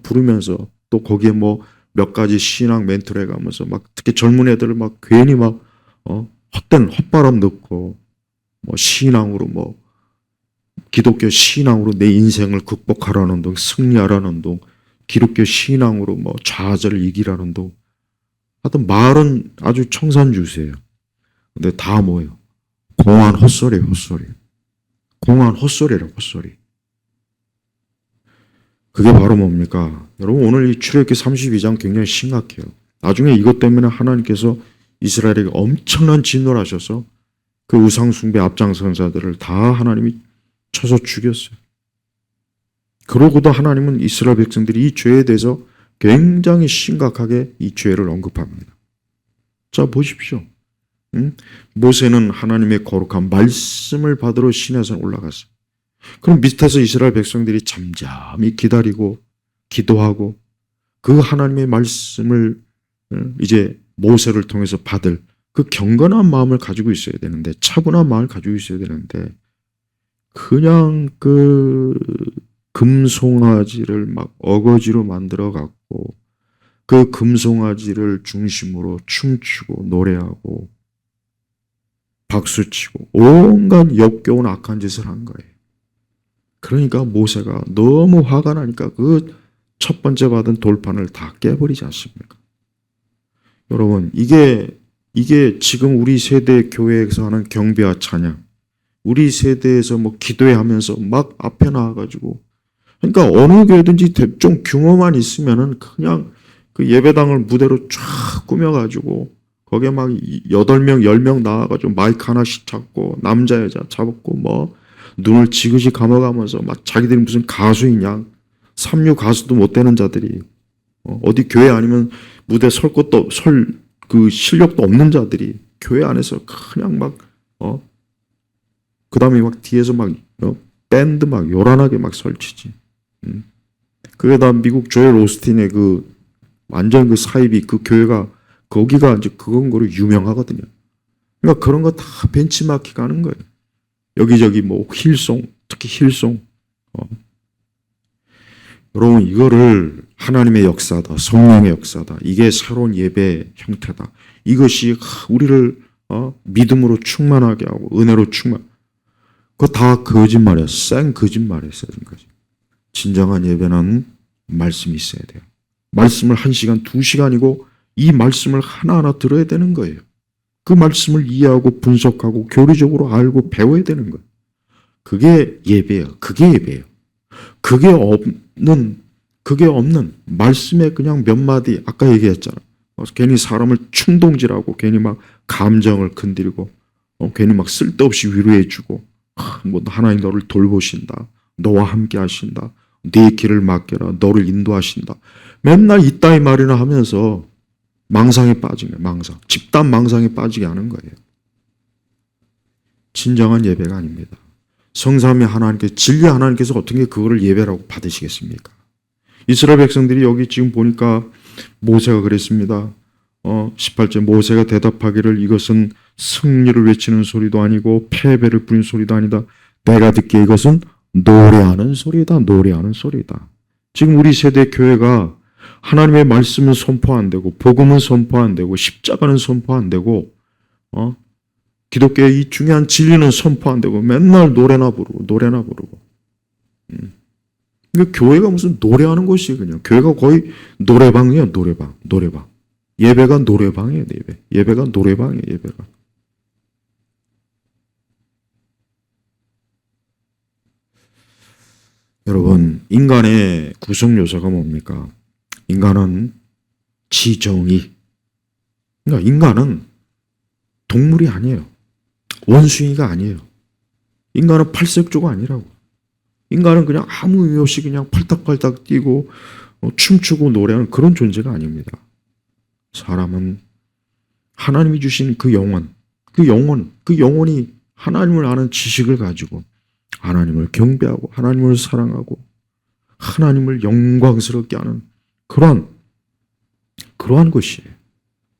A: 부르면서 또 거기에 뭐 몇 가지 신앙 멘트를 해가면서 막 특히 젊은 애들을 막 괜히 막 헛된 헛바람 넣고 뭐 신앙으로 뭐 기독교 신앙으로 내 인생을 극복하라는 동, 승리하라는 동, 기독교 신앙으로 뭐 좌절을 이기라는 동. 하여튼 말은 아주 청산주세요. 근데 다 뭐예요? 공허한 헛소리예요, 헛소리. 공허한 헛소리래요, 헛소리. 그게 바로 뭡니까? 여러분, 오늘 이 출애굽기 32장 굉장히 심각해요. 나중에 이것 때문에 하나님께서 이스라엘에게 엄청난 진노를 하셔서 그 우상숭배 앞장선 자들을 다 하나님이 쳐서 죽였어요. 그러고도 하나님은 이스라엘 백성들이 이 죄에 대해서 굉장히 심각하게 이 죄를 언급합니다. 자, 보십시오. 모세는 하나님의 거룩한 말씀을 받으러 시내산 올라갔어요. 그럼 밑에서 이스라엘 백성들이 잠잠히 기다리고 기도하고 그 하나님의 말씀을 이제 모세를 통해서 받을 그 경건한 마음을 가지고 있어야 되는데, 차분한 마음을 가지고 있어야 되는데, 그냥 그 금송아지를 막 어거지로 만들어 갖고 그 금송아지를 중심으로 춤추고 노래하고 박수치고 온갖 역겨운 악한 짓을 한 거예요. 그러니까 모세가 너무 화가 나니까 그 첫 번째 받은 돌판을 다 깨버리지 않습니까? 여러분, 이게 지금 우리 세대 교회에서 하는 경배와 찬양, 우리 세대에서 뭐 기도회 하면서 막 앞에 나와가지고, 그러니까 어느 교회든지 좀 규모만 있으면은 그냥 그 예배당을 무대로 쫙 꾸며가지고 거기에 막 8명, 10명 나와가지고 마이크 하나씩 잡고 남자, 여자 잡고 뭐 눈을 지그시 감아가면서 막 자기들이 무슨 가수이냐, 삼류 가수도 못 되는 자들이 어디 교회 아니면 무대 설 것도 그 실력도 없는 자들이 교회 안에서 그냥 막 그다음에 막 뒤에서 막 밴드 막 요란하게 막 설치지. 그게 다 미국 조엘 오스틴의 그 완전 그 사이비 그 교회가 거기가 이제 그건 거로 유명하거든요. 그러니까 그런 거 다 벤치마킹 하는 거예요. 여기저기 뭐 힐송, 특히 힐송. 여러분, 이거를 하나님의 역사다, 성령의 역사다, 이게 새로운 예배 형태다, 이것이 우리를 믿음으로 충만하게 하고 은혜로 충만, 그거 다 거짓말이야. 생 거짓말이야. 진정한 예배는 말씀이 있어야 돼요. 말씀을 1시간, 2시간이고 이 말씀을 하나하나 들어야 되는 거예요. 그 말씀을 이해하고 분석하고 교리적으로 알고 배워야 되는 거예요. 그게 예배예요. 그게 예배예요. 그게 없는 말씀에 그냥 몇 마디, 아까 얘기했잖아. 괜히 사람을 충동질하고 괜히 막 감정을 건드리고 괜히 막 쓸데없이 위로해주고 뭐 하나님 너를 돌보신다, 너와 함께 하신다, 네 길을 맡겨라, 너를 인도하신다, 맨날 이따위 말이나 하면서 망상에 빠지네. 망상, 집단 망상에 빠지게 하는 거예요. 진정한 예배가 아닙니다. 성삼위 하나님께서, 진리 하나님께서 어떻게 그거를 예배라고 받으시겠습니까? 이스라엘 백성들이 여기 지금 보니까 모세가 그랬습니다. 18절 모세가 대답하기를 이것은 승리를 외치는 소리도 아니고 패배를 부린 소리도 아니다. 내가 듣기에 이것은 노래하는 소리다. 노래하는 소리다. 지금 우리 세대 교회가 하나님의 말씀은 선포 안 되고 복음은 선포 안 되고 십자가는 선포 안 되고 기독교의 이 중요한 진리는 선포 안 되고 맨날 노래나 부르고 그러니까 교회가 무슨 노래하는 곳이에요. 그냥 교회가 거의 노래방이에요. 노래방. 예배가 노래방이에요. 예배가 노래방이에요. 예배가. 여러분, 인간의 구성 요소가 뭡니까? 인간은 지정의. 그러니까 인간은 동물이 아니에요. 원숭이가 아니에요. 인간은 팔색조가 아니라고. 인간은 그냥 아무 의미 없이 그냥 팔딱팔딱 뛰고 춤추고 노래하는 그런 존재가 아닙니다. 사람은 하나님이 주신 그 영혼이 하나님을 아는 지식을 가지고 하나님을 경배하고 하나님을 사랑하고 하나님을 영광스럽게 하는 그러한 것이에요.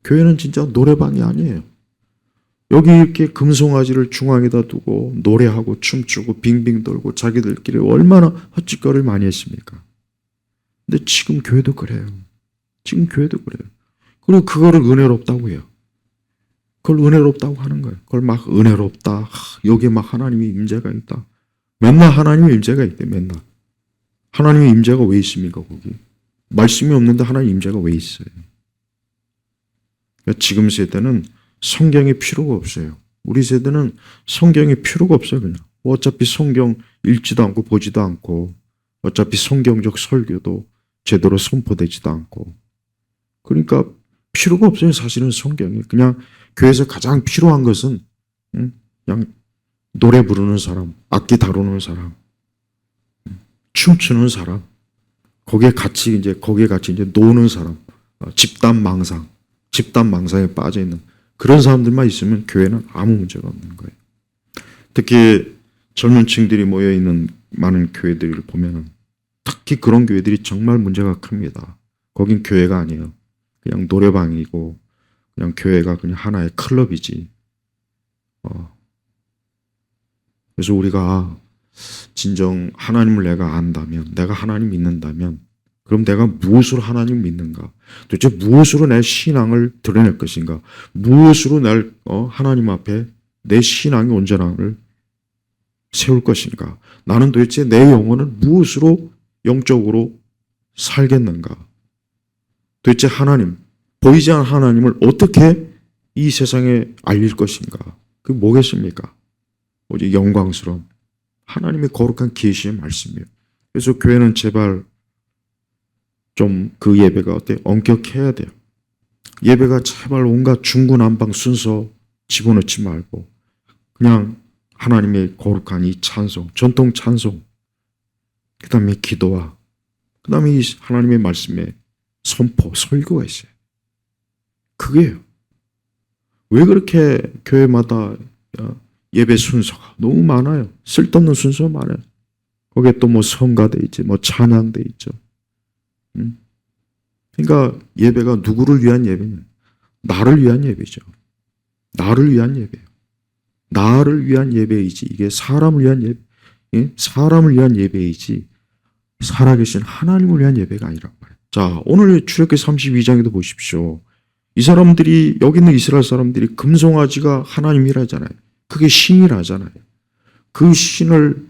A: 교회는 진짜 노래방이 아니에요. 여기 이렇게 금송아지를 중앙에다 두고 노래하고 춤추고 빙빙 돌고 자기들끼리 얼마나 헛짓거리를 많이 했습니까? 근데 지금 교회도 그래요. 그리고 그거를 은혜롭다고 해요. 그걸 은혜롭다고 하는 거예요. 그걸 막 은혜롭다. 여기에 막 하나님의 임재가 있다. 맨날 하나님의 임재가 있대. 맨날. 하나님의 임재가 왜 있습니까? 거기. 말씀이 없는데 하나님의 임재가 왜 있어요? 그러니까 지금 세대는 성경이 필요가 없어요. 우리 세대는 성경이 필요가 없어요. 그냥 어차피 성경 읽지도 않고 보지도 않고 어차피 성경적 설교도 제대로 선포되지도 않고 그러니까 필요가 없어요. 사실은 성경이 그냥 교회에서 가장 필요한 것은 그냥 노래 부르는 사람, 악기 다루는 사람, 춤추는 사람, 거기에 같이 이제 노는 사람, 집단망상에 빠져 있는 그런 사람들만 있으면 교회는 아무 문제가 없는 거예요. 특히 젊은 층들이 모여 있는 많은 교회들을 보면은 특히 그런 교회들이 정말 문제가 큽니다. 거긴 교회가 아니에요. 그냥 노래방이고 그냥 교회가 그냥 하나의 클럽이지. 그래서 우리가 진정 하나님을 내가 안다면, 내가 하나님 믿는다면, 그럼 내가 무엇으로 하나님 믿는가? 도대체 무엇으로 내 신앙을 드러낼 것인가? 무엇으로 하나님 앞에 내 신앙의 온전함을 세울 것인가? 나는 도대체 내 영혼은 무엇으로 영적으로 살겠는가? 도대체 하나님, 보이지 않는 하나님을 어떻게 이 세상에 알릴 것인가? 그게 뭐겠습니까? 오직 영광스러운 하나님의 거룩한 계시의 말씀이에요. 그래서 교회는 제발 좀 그 예배가 엄격해야 돼요. 예배가 제발 온갖 중구난방 순서 집어넣지 말고 그냥 하나님의 거룩한 이 찬송, 전통 찬송, 그 다음에 기도와 그 다음에 이 하나님의 말씀에 선포, 설교가 있어요. 그게요. 왜 그렇게 교회마다 예배 순서가 너무 많아요. 쓸데없는 순서가 많아요. 거기에 또 뭐 성가대 있지, 뭐 찬양대 있죠. 그러니까 예배가 누구를 위한 예배냐? 나를 위한 예배죠. 나를 위한 예배예요. 나를 위한 예배이지 이게 사람을 위한 예배, 사람을 위한 예배이지 살아계신 하나님을 위한 예배가 아니란 말이에요. 자, 오늘 출애굽기 32장에도 보십시오. 이 사람들이 여기 있는 이스라엘 사람들이 금송아지가 하나님이라잖아요. 그게 신이라잖아요. 그 신을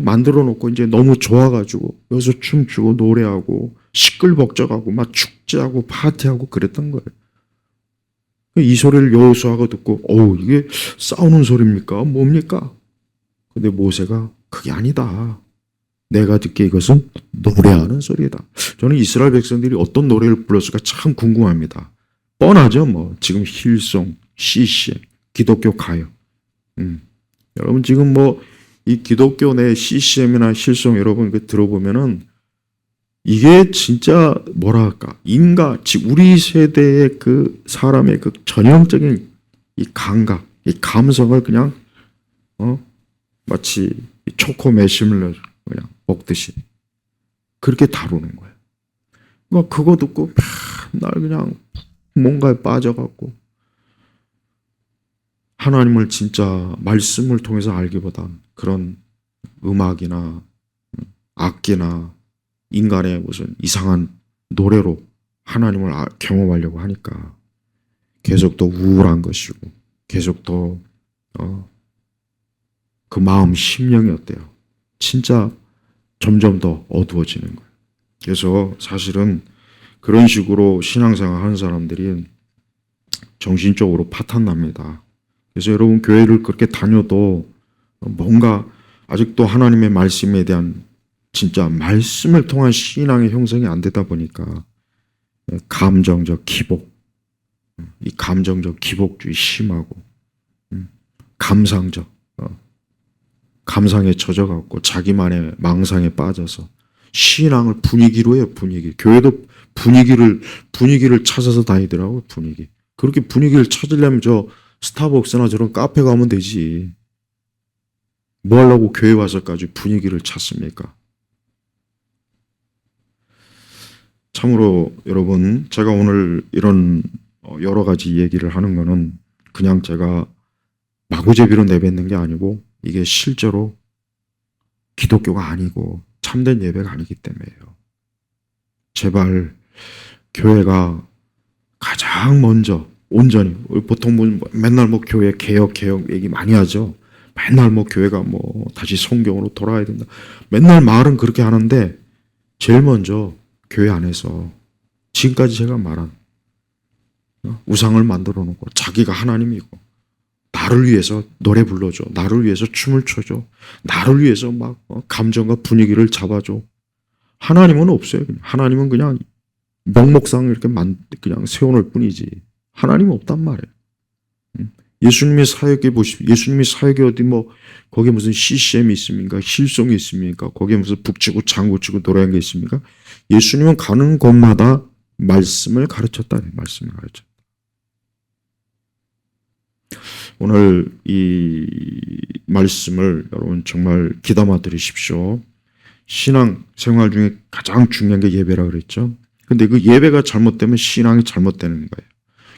A: 만들어 놓고 이제 너무 좋아가지고 여기서 춤추고 노래하고 시끌벅적하고 막 축제하고 파티하고 그랬던 거예요. 이 소리를 여호수아가 듣고 이게 싸우는 소리입니까? 뭡니까? 근데 모세가 그게 아니다. 내가 듣기에 이것은 노래하는 소리다. 저는 이스라엘 백성들이 어떤 노래를 불렀을까 참 궁금합니다. 뻔하죠. 뭐 지금 힐송, CCM, 기독교 가요. 여러분 지금 뭐 이 기독교 내 CCM이나 힐송 여러분 그 들어보면은 이게 진짜 뭐랄까 우리 세대의 그 사람의 그 전형적인 이 감각, 이 감성을 그냥 마치 초코 매실을 그냥 먹듯이 그렇게 다루는 거예요. 그러니까 그거 듣고 맨날 그냥 뭔가에 빠져갖고 하나님을 진짜 말씀을 통해서 알기보단 그런 음악이나 악기나 인간의 무슨 이상한 노래로 하나님을 경험하려고 하니까 계속 더 우울한 것이고 계속 더 그 마음 심령이 어때요? 진짜 점점 더 어두워지는 거예요. 그래서 사실은 그런 식으로 신앙생활 하는 사람들이 정신적으로 파탄납니다. 그래서 여러분 교회를 그렇게 다녀도 뭔가 아직도 하나님의 말씀에 대한 진짜 말씀을 통한 신앙의 형성이 안 되다 보니까 감정적 기복, 이 감정적 기복주의 심하고 감상에 젖어갖고 자기만의 망상에 빠져서 신앙을 분위기로 해요. 분위기. 교회도 분위기를 찾아서 다니더라고요. 분위기. 그렇게 분위기를 찾으려면 저 스타벅스나 저런 카페 가면 되지. 뭐 하려고 교회 와서까지 분위기를 찾습니까? 참으로 여러분 제가 오늘 이런 여러 가지 얘기를 하는 거는 그냥 제가 마구제비로 내뱉는 게 아니고 이게 실제로 기독교가 아니고 참된 예배가 아니기 때문에요. 제발 교회가 가장 먼저 온전히 보통 맨날 뭐 교회 개혁 얘기 많이 하죠. 맨날 뭐 교회가 뭐 다시 성경으로 돌아야 된다. 맨날 말은 그렇게 하는데 제일 먼저 교회 안에서 지금까지 제가 말한 우상을 만들어 놓고 자기가 하나님이고 나를 위해서 노래 불러줘. 나를 위해서 춤을 춰줘. 나를 위해서 막 감정과 분위기를 잡아줘. 하나님은 없어요. 하나님은 그냥 명목상 이렇게 그냥 세워놓을 뿐이지. 하나님은 없단 말이에요. 예수님의 사역에 보십시오. 예수님의 사역에 어디 뭐 거기에 무슨 CCM이 있습니까? 힐송이 있습니까? 거기에 무슨 북치고 장구치고 노래한 게 있습니까? 예수님은 가는 곳마다 말씀을 가르쳤다. 말씀을 가르쳤다. 오늘 이 말씀을 여러분 정말 귀담아 들으십시오. 신앙 생활 중에 가장 중요한 게 예배라 그랬죠. 근데 그 예배가 잘못되면 신앙이 잘못되는 거예요.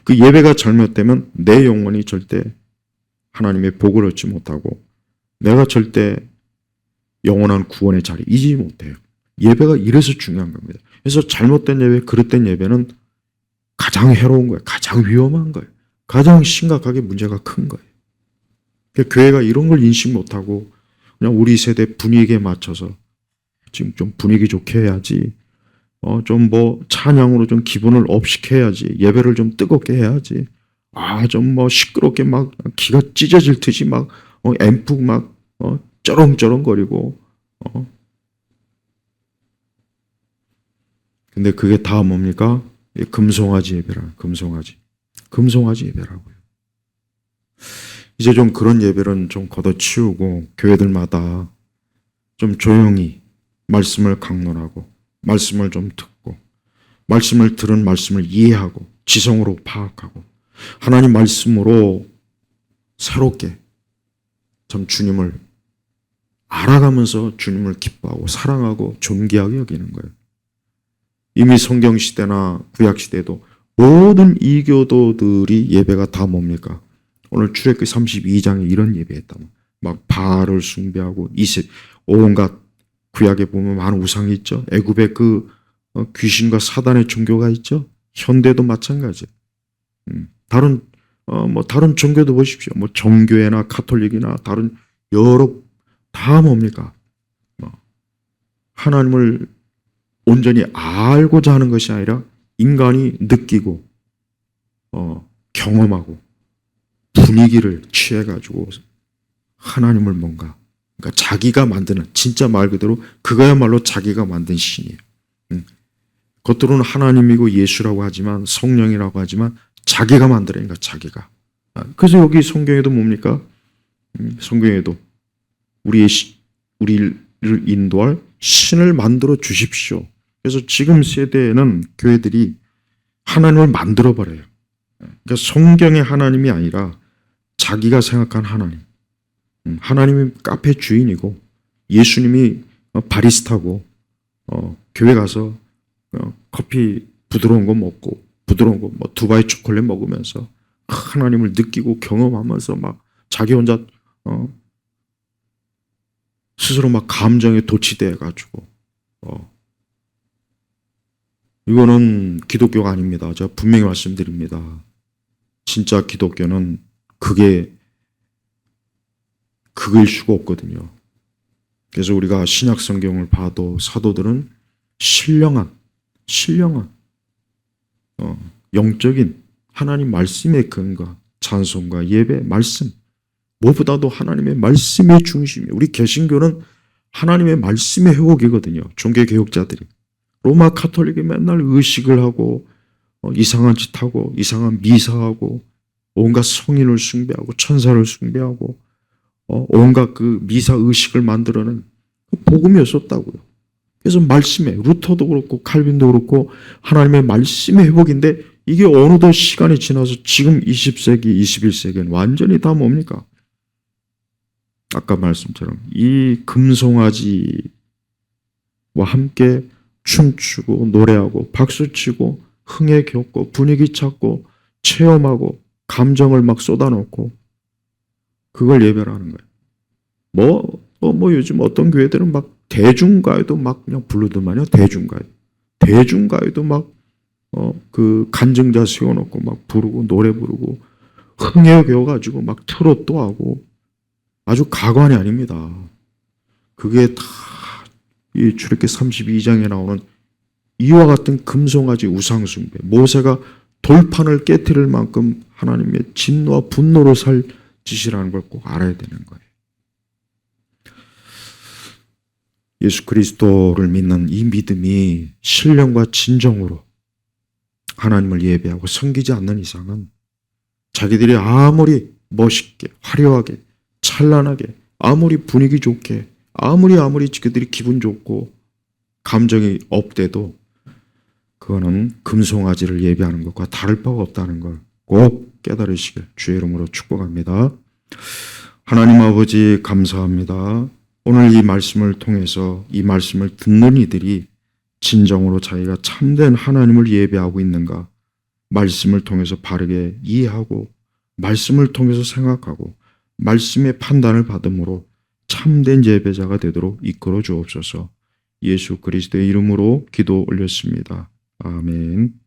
A: 그 예배가 잘못되면 내 영혼이 절대 하나님의 복을 얻지 못하고 내가 절대 영원한 구원의 자리 이지 못해요. 예배가 이래서 중요한 겁니다. 그래서 잘못된 예배, 그릇된 예배는 가장 해로운 거예요. 가장 위험한 거예요. 가장 심각하게 문제가 큰 거예요. 그러니까 교회가 이런 걸 인식 못하고 그냥 우리 세대 분위기에 맞춰서 지금 좀 분위기 좋게 해야지, 좀 뭐 찬양으로 좀 기분을 업시켜야지, 예배를 좀 뜨겁게 해야지, 좀 뭐 시끄럽게 막 기가 찢어질 듯이 막 앰프 막 쩌렁쩌렁거리고, 근데 그게 다 뭡니까? 금송아지 예배라, 금송아지 예배라고요. 이제 좀 그런 예배는 좀 걷어치우고 교회들마다 좀 조용히 말씀을 강론하고 말씀을 좀 듣고 말씀을 들은 말씀을 이해하고 지성으로 파악하고 하나님 말씀으로 새롭게 참 주님을 알아가면서 주님을 기뻐하고 사랑하고 존귀하게 여기는 거예요. 이미 성경시대나 구약시대에도 모든 이교도들이 예배가 다 뭡니까? 오늘 출애굽기 32장에 이런 예배했다. 막 바알을 숭배하고 온갖 구약에 보면 많은 우상이 있죠. 애굽에 그 귀신과 사단의 종교가 있죠. 현대도 마찬가지. 다른 종교도 보십시오. 뭐 정교회나 카톨릭이나 다른 여러 다 뭡니까? 하나님을 온전히 알고자 하는 것이 아니라 인간이 느끼고 경험하고 분위기를 취해가지고 하나님을 뭔가 그러니까 자기가 만드는 진짜 말 그대로 그거야말로 자기가 만든 신이에요. 겉으로는 하나님이고 예수라고 하지만 성령이라고 하지만 자기가 만들으니까 자기가. 그래서 여기 성경에도 뭡니까? 성경에도 우리를 인도할 신을 만들어 주십시오. 그래서 지금 세대에는 교회들이 하나님을 만들어 버려요. 그러니까 성경의 하나님이 아니라 자기가 생각한 하나님. 하나님이 카페 주인이고 예수님이 바리스타고 교회 가서 커피 부드러운 거 먹고 부드러운 거 뭐 두바이 초콜릿 먹으면서 하나님을 느끼고 경험하면서 막 자기 혼자 스스로 막 감정에 도취돼 가지고 이거는 기독교가 아닙니다. 제가 분명히 말씀드립니다. 진짜 기독교는 그게 그거일 수가 없거든요. 그래서 우리가 신약 성경을 봐도 사도들은 신령한 영적인 하나님 말씀의 근거, 찬송과 예배, 말씀 무엇보다도 하나님의 말씀의 중심이에요. 우리 개신교는 하나님의 말씀의 회복이거든요. 종교개혁자들이 로마 카톨릭이 맨날 의식을 하고 이상한 짓 하고 이상한 미사하고 온갖 성인을 숭배하고 천사를 숭배하고 온갖 그 미사 의식을 만들어낸 복음이었었다고요. 그래서 말씀에 루터도 그렇고 칼빈도 그렇고 하나님의 말씀의 회복인데 이게 어느덧 시간이 지나서 지금 20세기, 21세기는 완전히 다 뭡니까? 아까 말씀처럼 이 금송아지와 함께 춤추고 노래하고 박수치고 흥에 겹고 분위기 찾고 체험하고 감정을 막 쏟아놓고 그걸 예배라는 거예요. 뭐 요즘 어떤 교회들은 막 대중가요도 막 그냥 부르더만요. 대중가요도 막 그 간증자 세워놓고 막 부르고 노래 부르고 흥에 겨가지고 막 트롯도 하고 아주 가관이 아닙니다. 그게 다 이 출애굽기 32장에 나오는 이와 같은 금송아지 우상숭배, 모세가 돌판을 깨뜨릴 만큼 하나님의 진노와 분노로 살 짓이라는 걸 꼭 알아야 되는 거예요. 예수 그리스도를 믿는 이 믿음이 신령과 진정으로 하나님을 예배하고 섬기지 않는 이상은 자기들이 아무리 멋있게, 화려하게, 찬란하게, 아무리 분위기 좋게, 아무리 그들이 기분 좋고 감정이 업돼도 그거는 금송아지를 예배하는 것과 다를 바가 없다는 걸 꼭 깨달으시길 주의 이름으로 축복합니다. 하나님 아버지 감사합니다. 오늘 이 말씀을 통해서 이 말씀을 듣는 이들이 진정으로 자기가 참된 하나님을 예배하고 있는가, 말씀을 통해서 바르게 이해하고 말씀을 통해서 생각하고 말씀의 판단을 받음으로 참된 예배자가 되도록 이끌어 주옵소서. 예수 그리스도의 이름으로 기도 올렸습니다. 아멘.